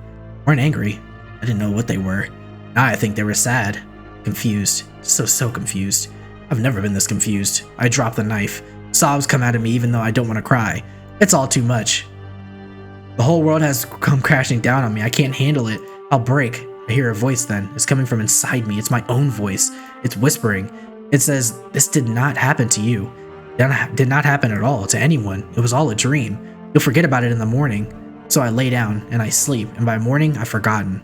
Weren't angry. I didn't know what they were. Now I think they were sad. Confused. So confused. I've never been this confused. I drop the knife. Sobs come out of me even though I don't want to cry. It's all too much. The whole world has come crashing down on me. I can't handle it. I'll break. I hear a voice then. It's coming from inside me. It's my own voice. It's whispering. It says, this did not happen to you. Did not happen at all to anyone. It was all a dream. You'll forget about it in the morning. So I lay down and I sleep. And by morning, I've forgotten.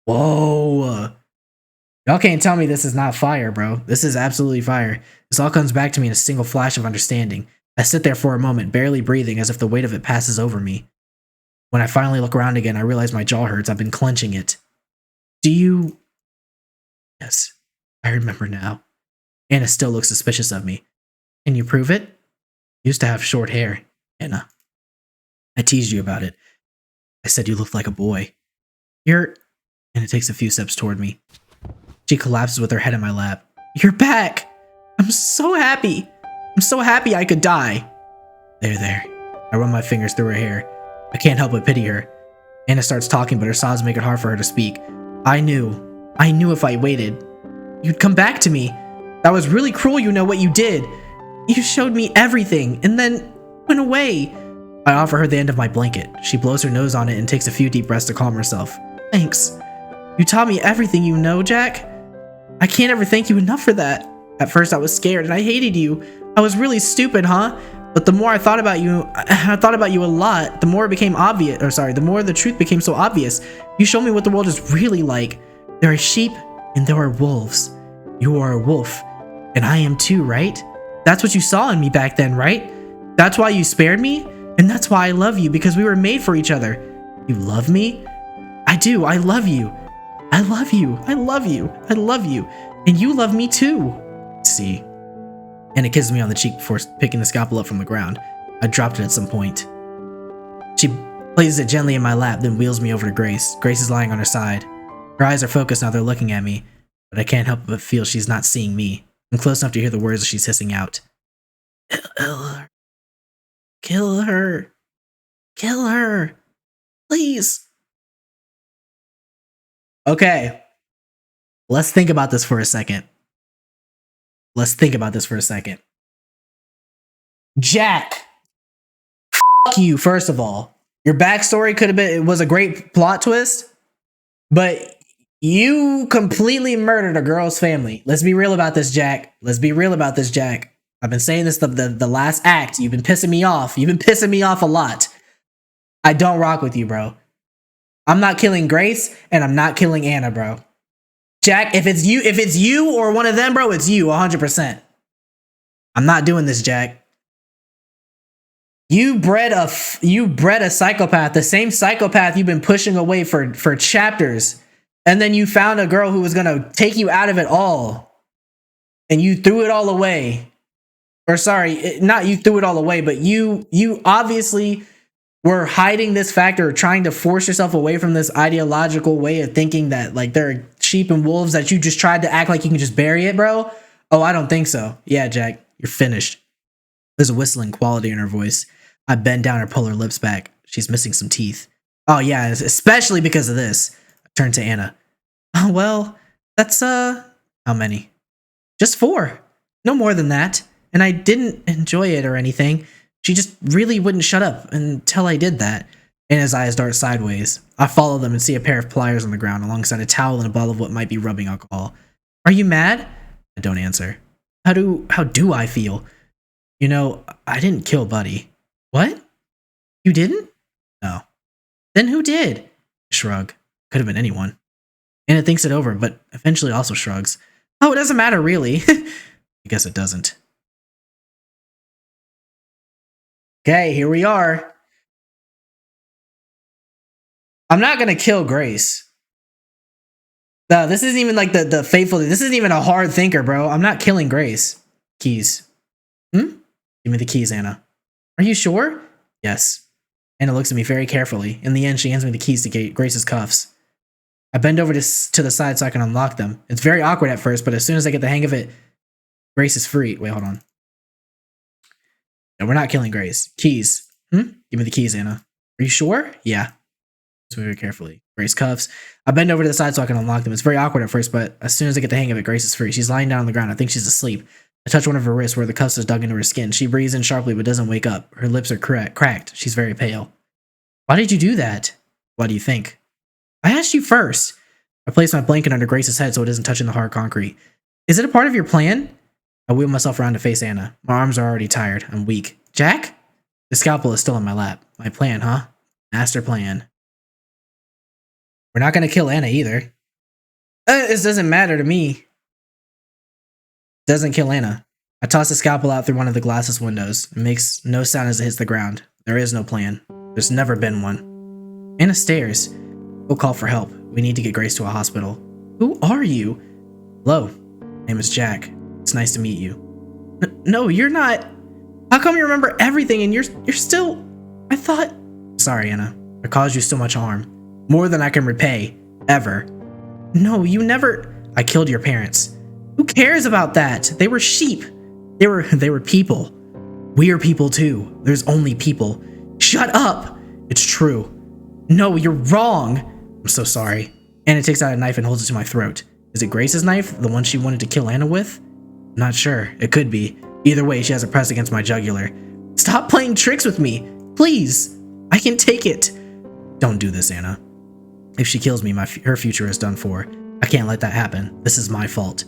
Whoa. Y'all can't tell me this is not fire, bro. This is absolutely fire. This all comes back to me in a single flash of understanding. I sit there for a moment, barely breathing as if the weight of it passes over me. When I finally look around again, I realize my jaw hurts. I've been clenching it. Do you... Yes, I remember now. Anna still looks suspicious of me. Can you prove it? You used to have short hair, Anna. I teased you about it. I said you looked like a boy. You're... Anna takes a few steps toward me. She collapses with her head in my lap. You're back! I'm so happy! I'm so happy I could die! There. I run my fingers through her hair. I can't help but pity her. Anna starts talking, but her sobs make it hard for her to speak. I knew if I waited, you'd come back to me. That was really cruel, you know what you did. You showed me everything, and then went away. I offer her the end of my blanket. She blows her nose on it and takes a few deep breaths to calm herself. Thanks. You taught me everything you know, Jack. I can't ever thank you enough for that. At first I was scared and I hated you. I was really stupid, huh? But the more I thought about you, a lot, the more it became obvious, the more the truth became so obvious. You showed me what the world is really like. There are sheep and there are wolves. You are a wolf, and I am too, right? That's what you saw in me back then, right? That's why you spared me, and that's why I love you, because we were made for each other. You love me? I do, I love you. I love you, I love you, I love you, and you love me too. See. And it kisses me on the cheek before picking the scalpel up from the ground. I dropped it at some point. She places it gently in my lap, then wheels me over to Grace. Grace is lying on her side. Her eyes are focused now, they're looking at me, but I can't help but feel she's not seeing me. I'm close enough to hear the words she's hissing out. Kill her. Kill her. Kill her. Please. Okay. Let's think about this for a second. Jack. Fuck you, first of all. Your backstory could have been, it was a great plot twist. But you completely murdered a girl's family. Let's be real about this, Jack. Let's be real about this, Jack. I've been saying this the last act. You've been pissing me off. You've been pissing me off a lot. I don't rock with you, bro. I'm not killing Grace, and I'm not killing Anna, bro. Jack, if it's you or one of them, bro, it's you 100%. I'm not doing this, Jack. You bred a psychopath, the same psychopath you've been pushing away for chapters, and then you found a girl who was gonna take you out of it all, and you threw it all away. Or sorry, not you threw it all away, but you obviously were hiding this fact or trying to force yourself away from this ideological way of thinking that like there are sheep and wolves, that you just tried to act like you can just bury it, bro. Oh, I don't think so. Yeah, Jack, you're finished. There's a whistling quality in her voice. I bend down and pull her lips back. She's missing some teeth. Oh yeah, especially because of this. I turn to Anna. Oh well, that's how many? Just 4. No more than that. And I didn't enjoy it or anything. She just really wouldn't shut up until I did that. Anna's eyes dart sideways. I follow them and see a pair of pliers on the ground alongside a towel and a bottle of what might be rubbing alcohol. Are you mad? I don't answer. How do I feel? You know, I didn't kill Buddy. What? You didn't? No. Then who did? Shrug. Could have been anyone. Anna thinks it over, but eventually also shrugs. Oh, it doesn't matter, really. I guess it doesn't. Okay, here we are. I'm not gonna kill Grace. No, this isn't even like the faithful. This isn't even a hard thinker, bro. I'm not killing Grace. Keys. Give me the keys, Anna. Are you sure? Yes. Anna looks at me very carefully. In the end, she hands me the keys to Grace's cuffs. I bend over to the side so I can unlock them. It's very awkward at first, but as soon as I get the hang of it, Grace is free. Wait, hold on. No, we're not killing Grace. Keys. Give me the keys, Anna. Are you sure? Yeah. Let's move very carefully. Grace cuffs. I bend over to the side so I can unlock them. It's very awkward at first, but as soon as I get the hang of it, Grace is free. She's lying down on the ground. I think she's asleep. I touch one of her wrists where the cuffs is dug into her skin. She breathes in sharply but doesn't wake up. Her lips are cracked. She's very pale. Why did you do that? What do you think? I asked you first. I place my blanket under Grace's head so it isn't touching the hard concrete. Is it a part of your plan? I wheel myself around to face Anna. My arms are already tired. I'm weak. Jack? The scalpel is still in my lap. My plan, huh? Master plan. We're not going to kill Anna either. This doesn't matter to me. Doesn't kill Anna. I toss the scalpel out through one of the glass's windows. It makes no sound as it hits the ground. There is no plan. There's never been one. Anna stares. We'll call for help. We need to get Grace to a hospital. Who are you? Hello. My name is Jack. It's nice to meet you. No, you're not. How come you remember everything and you're still... I thought... Sorry, Anna. I caused you so much harm. More than I can repay. Ever. No, you never... I killed your parents. Who cares about that? They were sheep. They were people. We're people too. There's only people. Shut up! It's true. No, you're wrong. I'm so sorry. Anna takes out a knife and holds it to my throat. Is it Grace's knife? The one she wanted to kill Anna with? I'm not sure. It could be. Either way, she has it pressed against my jugular. Stop playing tricks with me. Please. I can take it. Don't do this, Anna. If she kills me, her future is done for. I can't let that happen. This is my fault.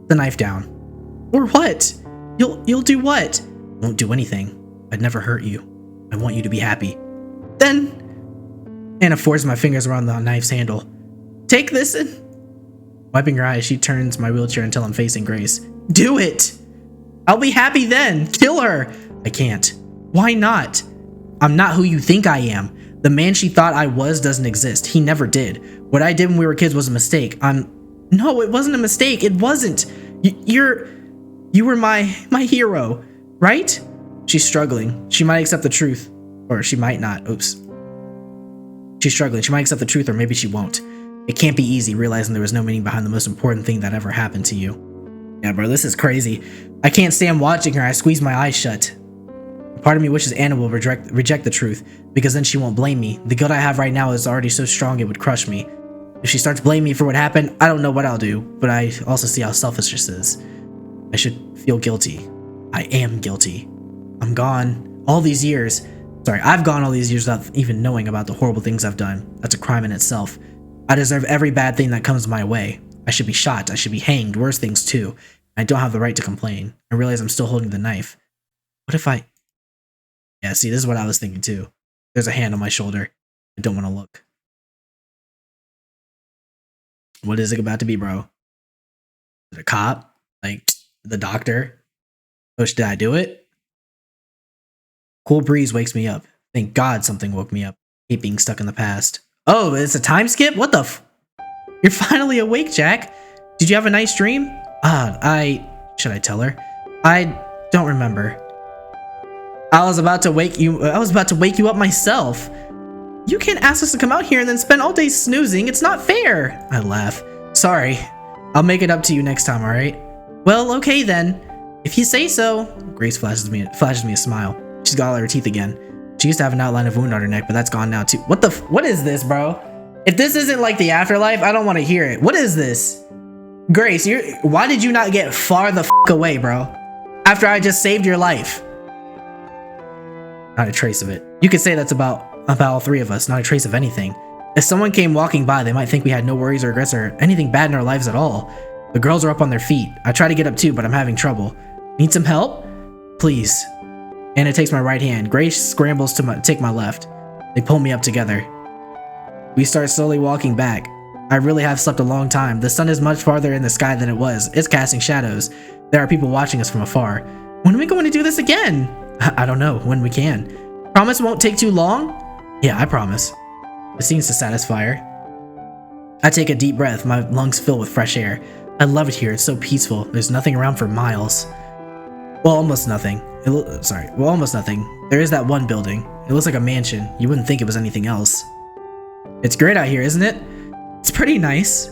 The knife down. Or what? You'll do what? Won't do anything. I'd never hurt you. I want you to be happy. Then... Anna forces my fingers around the knife's handle. Take this and... Wiping her eyes, she turns my wheelchair until I'm facing Grace. Do it! I'll be happy then! Kill her! I can't. Why not? I'm not who you think I am. The man she thought I was doesn't exist. He never did. What I did when we were kids was a mistake. No, it wasn't a mistake. It wasn't. You were my hero, right? She's struggling. She might accept the truth. Or she might not. Oops. She's struggling. She might accept the truth, or maybe she won't. It can't be easy realizing there was no meaning behind the most important thing that ever happened to you. Yeah, bro, this is crazy. I can't stand watching her. I squeeze my eyes shut. Part of me wishes Anna will reject the truth, because then she won't blame me. The guilt I have right now is already so strong it would crush me. If she starts blaming me for what happened, I don't know what I'll do, but I also see how selfish this is. I should feel guilty. I am guilty. I'm gone all these years. Sorry, I've gone all these years without even knowing about the horrible things I've done. That's a crime in itself. I deserve every bad thing that comes my way. I should be shot. I should be hanged. Worse things too. I don't have the right to complain. I realize I'm still holding the knife. What if I... Yeah, see, this is what I was thinking too. There's a hand on my shoulder. I don't want to look. What is it about to be, bro? Is it a cop? Like, the doctor? Push, did I do it? Cool breeze wakes me up. Thank God something woke me up. I hate being stuck in the past. Oh, it's a time skip? What the f... You're finally awake, Jack. Did you have a nice dream? Should I tell her? I don't remember. I was about to wake you up myself. You can't ask us to come out here and then spend all day snoozing. It's not fair. I laugh. Sorry. I'll make it up to you next time, alright? Well, okay then. If you say so. Grace flashes me a smile. She's got all her teeth again. She used to have an outline of wound on her neck, but that's gone now too. What is this, bro? If this isn't like the afterlife, I don't want to hear it. What is this? Grace, why did you not get far the f away, bro? After I just saved your life. Not a trace of it. You could say that's about all three of us, not a trace of anything. If someone came walking by, they might think we had no worries or regrets or anything bad in our lives at all. The girls are up on their feet. I try to get up too, but I'm having trouble. Need some help? Please. Anna takes my right hand. Grace scrambles to take my left. They pull me up together. We start slowly walking back. I really have slept a long time. The sun is much farther in the sky than it was. It's casting shadows. There are people watching us from afar. When are we going to do this again? I don't know. When we can. Promise it won't take too long? Yeah, I promise. It seems to satisfy her. I take a deep breath. My lungs fill with fresh air. I love it here. It's so peaceful. There's nothing around for miles. Well, almost nothing. Almost nothing. There is that one building. It looks like a mansion. You wouldn't think it was anything else. It's great out here, isn't it? It's pretty nice.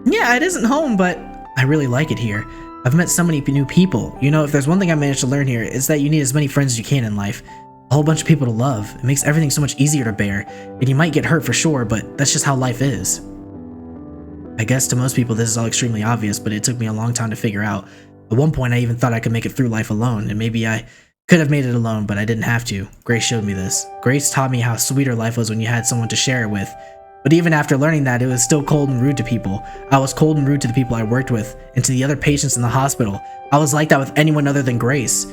Yeah, it isn't home, but I really like it here. I've met so many new people. You know, if there's one thing I managed to learn here, it's that you need as many friends as you can in life. A whole bunch of people to love. It makes everything so much easier to bear. And you might get hurt for sure, but that's just how life is. I guess to most people this is all extremely obvious, but it took me a long time to figure out. At one point I even thought I could make it through life alone, and maybe I could have made it alone, but I didn't have to. Grace showed me this. Grace taught me how sweeter life was when you had someone to share it with. But even after learning that, it was still cold and rude to people. I was cold and rude to the people I worked with, and to the other patients in the hospital. I was like that with anyone other than Grace.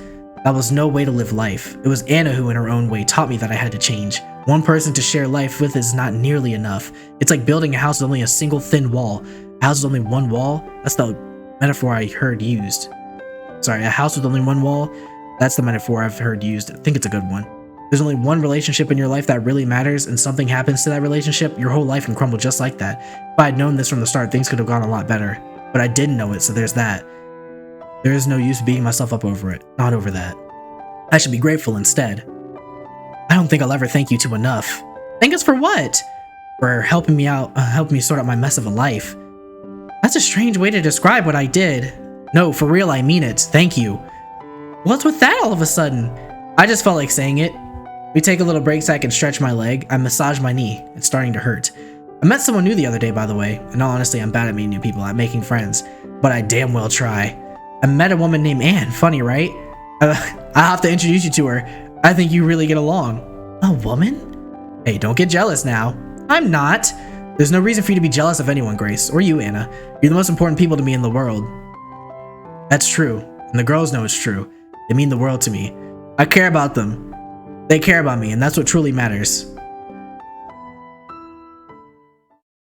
That was no way to live life. It was Anna who in her own way taught me that I had to change. One person to share life with is not nearly enough. It's like building a house with only a single thin wall. A house with only one wall? That's the metaphor I heard used. Sorry, a house with only one wall? That's the metaphor I've heard used. I think it's a good one. There's only one relationship in your life that really matters, and something happens to that relationship, your whole life can crumble just like that. If I had known this from the start, things could have gone a lot better. But I didn't know it, so there's that. There is no use beating myself up over it. Not over that. I should be grateful instead. I don't think I'll ever thank you two enough. Thank us for what? For helping me out, helping me sort out my mess of a life. That's a strange way to describe what I did. No, for real, I mean it. Thank you. What's with that all of a sudden? I just felt like saying it. We take a little break so I can stretch my leg. I massage my knee. It's starting to hurt. I met someone new the other day, by the way. And honestly, I'm bad at meeting new people, at making friends. But I damn well try. I met a woman named Anne. Funny, right? I'll have to introduce you to her. I think you really get along. A woman? Hey, don't get jealous now. I'm not. There's no reason for you to be jealous of anyone, Grace. Or you, Anna. You're the most important people to me in the world. That's true. And the girls know it's true. They mean the world to me. I care about them. They care about me, and that's what truly matters.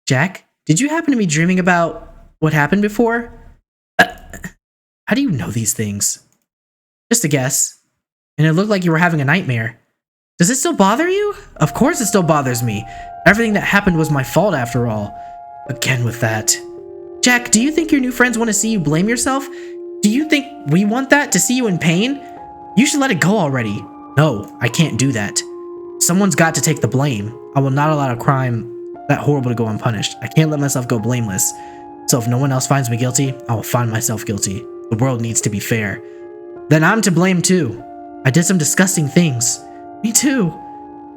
Jack, did you happen to be dreaming about what happened before? How do you know these things? Just a guess. And it looked like you were having a nightmare. Does it still bother you? Of course it still bothers me. Everything that happened was my fault after all. Again with that. Jack, do you think your new friends want to see you blame yourself? Do you think we want that, to see you in pain? You should let it go already. No, I can't do that. Someone's got to take the blame. I will not allow a crime that horrible to go unpunished. I can't let myself go blameless. So if no one else finds me guilty, I will find myself guilty. The world needs to be fair. Then I'm to blame too. I did some disgusting things. Me too.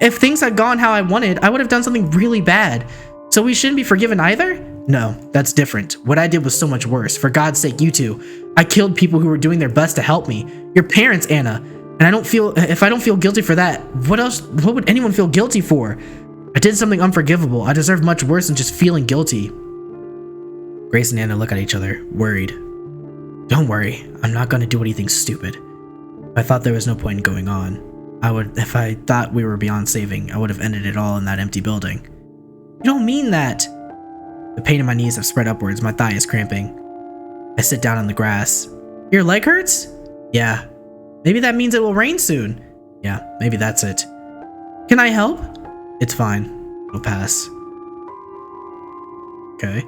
If things had gone how I wanted, I would have done something really bad. So we shouldn't be forgiven either? No, that's different. What I did was so much worse. For God's sake, you two. I killed people who were doing their best to help me. Your parents, Anna. And if I don't feel guilty for that, what would anyone feel guilty for? I did something unforgivable. I deserve much worse than just feeling guilty. Grace and Anna look at each other, worried. Don't worry, I'm not gonna do anything stupid. If I thought there was no point in going on, if I thought we were beyond saving, I would have ended it all in that empty building. You don't mean that. The pain in my knees have spread upwards, my thigh is cramping. I sit down on the grass. Your leg hurts? Yeah. Maybe that means it will rain soon. Yeah, maybe that's it. Can I help? It's fine. It'll pass. Okay.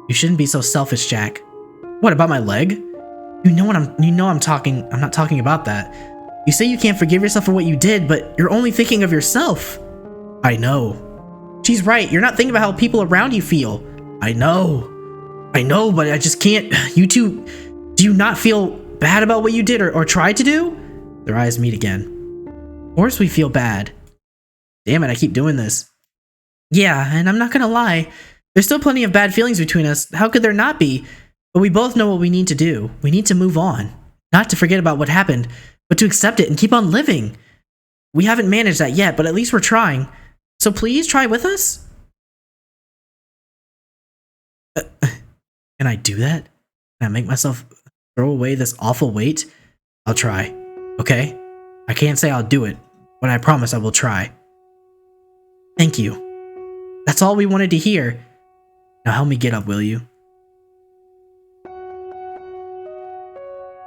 You shouldn't be so selfish, Jack. What about my leg? I'm not talking about that. You say you can't forgive yourself for what you did, but you're only thinking of yourself. I know. She's right. You're not thinking about how people around you feel. I know, but I just can't. You two, do you not feel bad about what you did or tried to do? Their eyes meet again. Of course we feel bad. Damn it, I keep doing this. Yeah, and I'm not gonna lie. There's still plenty of bad feelings between us. How could there not be? But we both know what we need to do. We need to move on. Not to forget about what happened, but to accept it and keep on living. We haven't managed that yet, but at least we're trying. So please try with us? Can I do that? Can I make myself throw away this awful weight? I'll try, okay? I can't say I'll do it, but I promise I will try. Thank you. That's all we wanted to hear. Now help me get up, will you?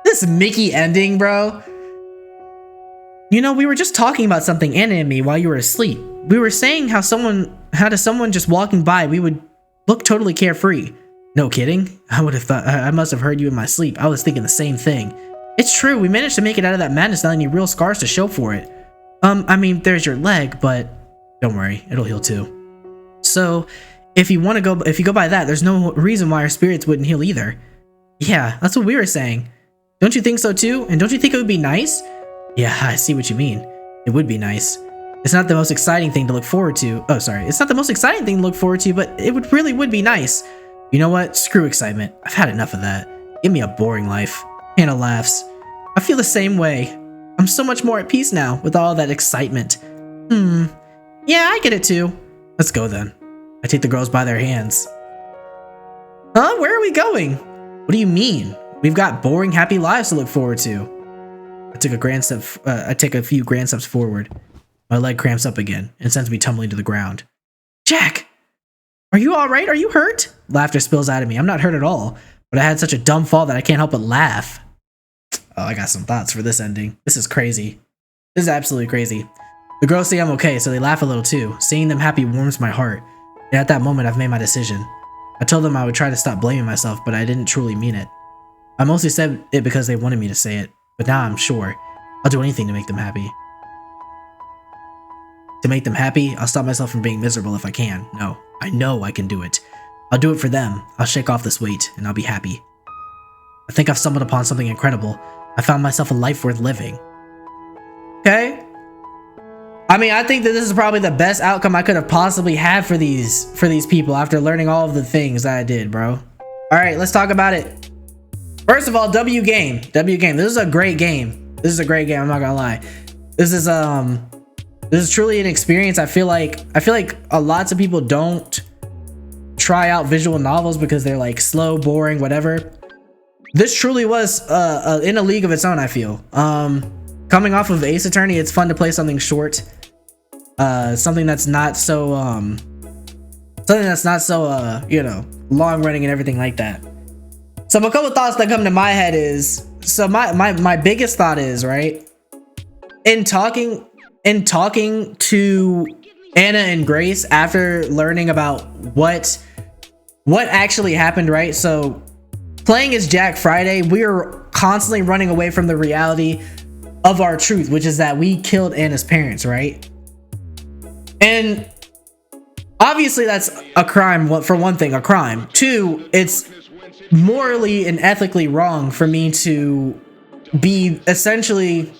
This Mickey ending, bro. You know, we were just talking about something, Anna and me, while you were asleep. We were saying how to someone just walking by, we would look totally carefree. No kidding. I would have thought, I must have heard you in my sleep. I was thinking the same thing. It's true, we managed to make it out of that madness without any real scars to show for it. I mean, there's your leg, but don't worry, it'll heal too. So, if you go by that, there's no reason why our spirits wouldn't heal either. Yeah, that's what we were saying. Don't you think so too? And don't you think it would be nice? Yeah, I see what you mean. It would be nice. It's not the most exciting thing to look forward to. Oh, sorry. It's not the most exciting thing to look forward to, but it really would be nice. You know what? Screw excitement. I've had enough of that. Give me a boring life. Hannah laughs. I feel the same way. I'm so much more at peace now with all that excitement. Yeah, I get it too. Let's go then. I take the girls by their hands. Huh? Where are we going? What do you mean? We've got boring, happy lives to look forward to. I take a few grand steps forward. My leg cramps up again and sends me tumbling to the ground. Jack! Are you alright? Are you hurt? Laughter spills out of me. I'm not hurt at all, but I had such a dumb fall that I can't help but laugh. Oh, I got some thoughts for this ending. This is crazy. This is absolutely crazy. The girls say I'm okay, so they laugh a little too. Seeing them happy warms my heart. And at that moment, I've made my decision. I told them I would try to stop blaming myself, but I didn't truly mean it. I mostly said it because they wanted me to say it, but now I'm sure I'll do anything to make them happy. To make them happy, I'll stop myself from being miserable if I can. No, I know I can do it. I'll do it for them. I'll shake off this weight, and I'll be happy. I think I've stumbled upon something incredible. I found myself a life worth living. Okay. I mean, I think that this is probably the best outcome I could have possibly had for these people after learning all of the things that I did, bro. All right, let's talk about it. First of all, W game. This is a great game. I'm not gonna lie. This is truly an experience. I feel like a lots of people don't try out visual novels because they're like slow, boring, whatever. This truly was in a league of its own, I feel. Coming off of Ace Attorney, it's fun to play something short. Something that's not so you know, long running and everything like that. So a couple thoughts that come to my head is, so my biggest thought is, right, in talking to Anna and Grace after learning about what actually happened, right? So playing as Jack Friday, we are constantly running away from the reality of our truth, which is that we killed Anna's parents, right? And obviously that's a crime. For one thing, a crime. Two, it's morally and ethically wrong for me to be essentially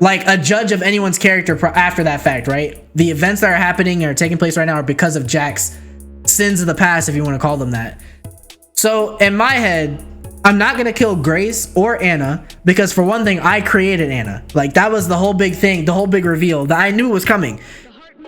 like a judge of anyone's character after that fact, right? The events that are happening or taking place right now are because of Jack's sins of the past, if you want to call them that. So in my head, I'm not gonna kill Grace or Anna because, for one thing, I created Anna. Like, that was the whole big thing, the whole big reveal that I knew was coming.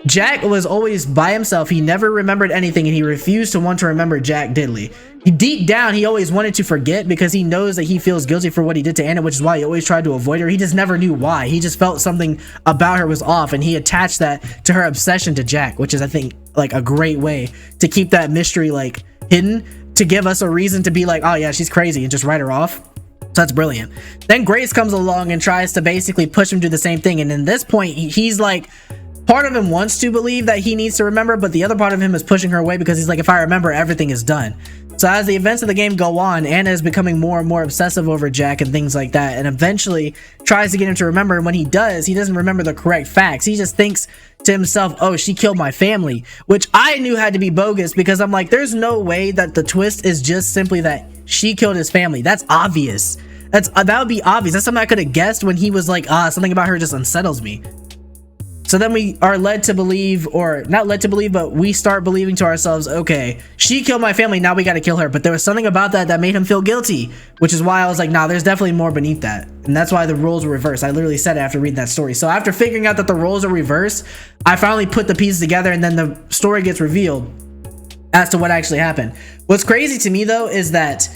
Jack was always by himself. He never remembered anything, and he refused to want to remember Jack Diddley. Deep down, he always wanted to forget because he knows that he feels guilty for what he did to Anna, which is why he always tried to avoid her. He just never knew why. He just felt something about her was off, and he attached that to her obsession to Jack, which is, I think, like a great way to keep that mystery like hidden, to give us a reason to be like, oh yeah, she's crazy, and just write her off. So that's brilliant. Then Grace comes along and tries to basically push him to the same thing, and in this point, he's like, part of him wants to believe that he needs to remember, but the other part of him is pushing her away because he's like, if I remember, everything is done. So as the events of the game go on, Anna is becoming more and more obsessive over Jack and things like that, and eventually tries to get him to remember. And when he does, he doesn't remember the correct facts. He just thinks to himself, oh, she killed my family, which I knew had to be bogus, because I'm like, there's no way that the twist is just simply that she killed his family. That's obvious. That would be obvious. That's something I could have guessed when he was like, something about her just unsettles me. So then we are led to believe, or not led to believe, but we start believing to ourselves, okay, she killed my family, now we got to kill her. But there was something about that that made him feel guilty, which is why I was like, nah, there's definitely more beneath that. And that's why the roles were reversed. I literally said it after reading that story. So after figuring out that the roles are reversed, I finally put the pieces together, and then the story gets revealed as to what actually happened. What's crazy to me, though, is that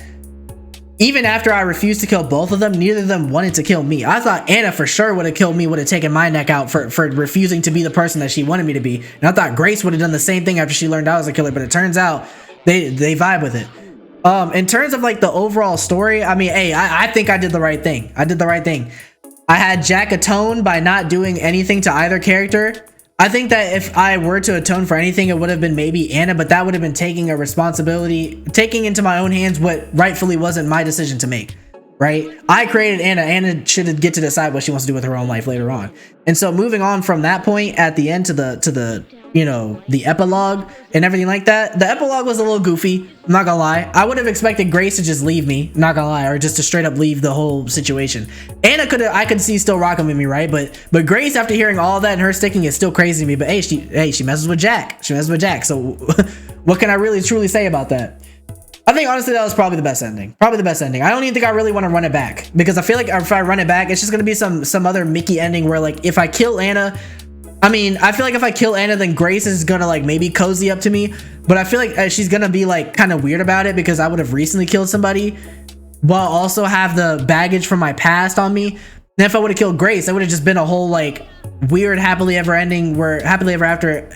even after I refused to kill both of them, neither of them wanted to kill me. I thought Anna for sure would have killed me, would have taken my neck out for refusing to be the person that she wanted me to be. And I thought Grace would have done the same thing after she learned I was a killer, but it turns out they vibe with it. In terms of like the overall story, I mean, hey, I think I did the right thing. I did the right thing. I had Jack atone by not doing anything to either character. I think that if I were to atone for anything, it would have been maybe Anna, but that would have been taking a responsibility, taking into my own hands what rightfully wasn't my decision to make, right? I created Anna. Anna should get to decide what she wants to do with her own life later on. And so moving on from that point at the end to the you know, the epilogue and everything like that. The epilogue was a little goofy, I'm not gonna lie. I would have expected Grace to just leave me, not gonna lie, or just to straight up leave the whole situation. Anna I could see still rocking with me, right? But Grace, after hearing all that and her sticking, is still crazy to me. But hey, she messes with Jack. She messes with Jack. So what can I really truly say about that? I think honestly that was probably the best ending. Probably the best ending. I don't even think I really want to run it back, because I feel like if I run it back, it's just gonna be some other Mickey ending where, like, if I kill Anna, I mean, I feel like if I kill Anna, then Grace is gonna like maybe cozy up to me, but I feel like she's gonna be like kind of weird about it because I would have recently killed somebody while also have the baggage from my past on me. And if I would have killed Grace, it would have just been a whole like weird happily ever after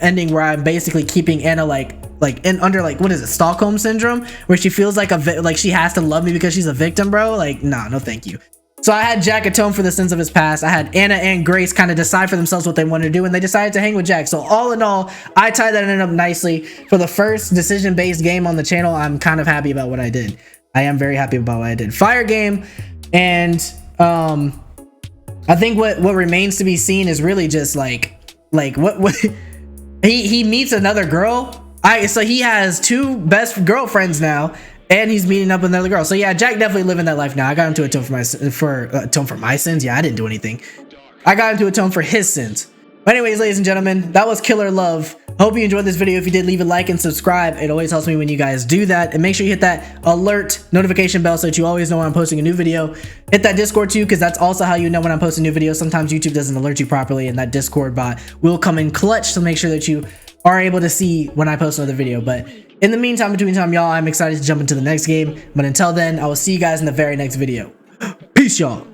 ending where I'm basically keeping Anna like under like, what is it, Stockholm syndrome, where she feels like like she has to love me because she's a victim, bro. Like, nah, no thank you. So I had Jack atone for the sins of his past. I had Anna and Grace kind of decide for themselves what they wanted to do, and they decided to hang with Jack. So all in all, I tied that in up nicely. For the first decision-based game on the channel, I'm kind of happy about what I did. I am very happy about what I did. Fire game, and I think what remains to be seen is really just like what he meets another girl. So he has two best girlfriends now, and he's meeting up with another girl. So yeah, Jack definitely living that life now. I got him to atone for my sins. Yeah, I didn't do anything. I got him to atone for his sins. But anyways, ladies and gentlemen, that was Killer Love. Hope you enjoyed this video. If you did, leave a like and subscribe. It always helps me when you guys do that. And make sure you hit that alert notification bell so that you always know when I'm posting a new video. Hit that Discord too, because that's also how you know when I'm posting new videos. Sometimes YouTube doesn't alert you properly, and that Discord bot will come in clutch to make sure that you are able to see when I post another video. But in the meantime, between time, y'all, I'm excited to jump into the next game. But until then, I will see you guys in the very next video. Peace, y'all.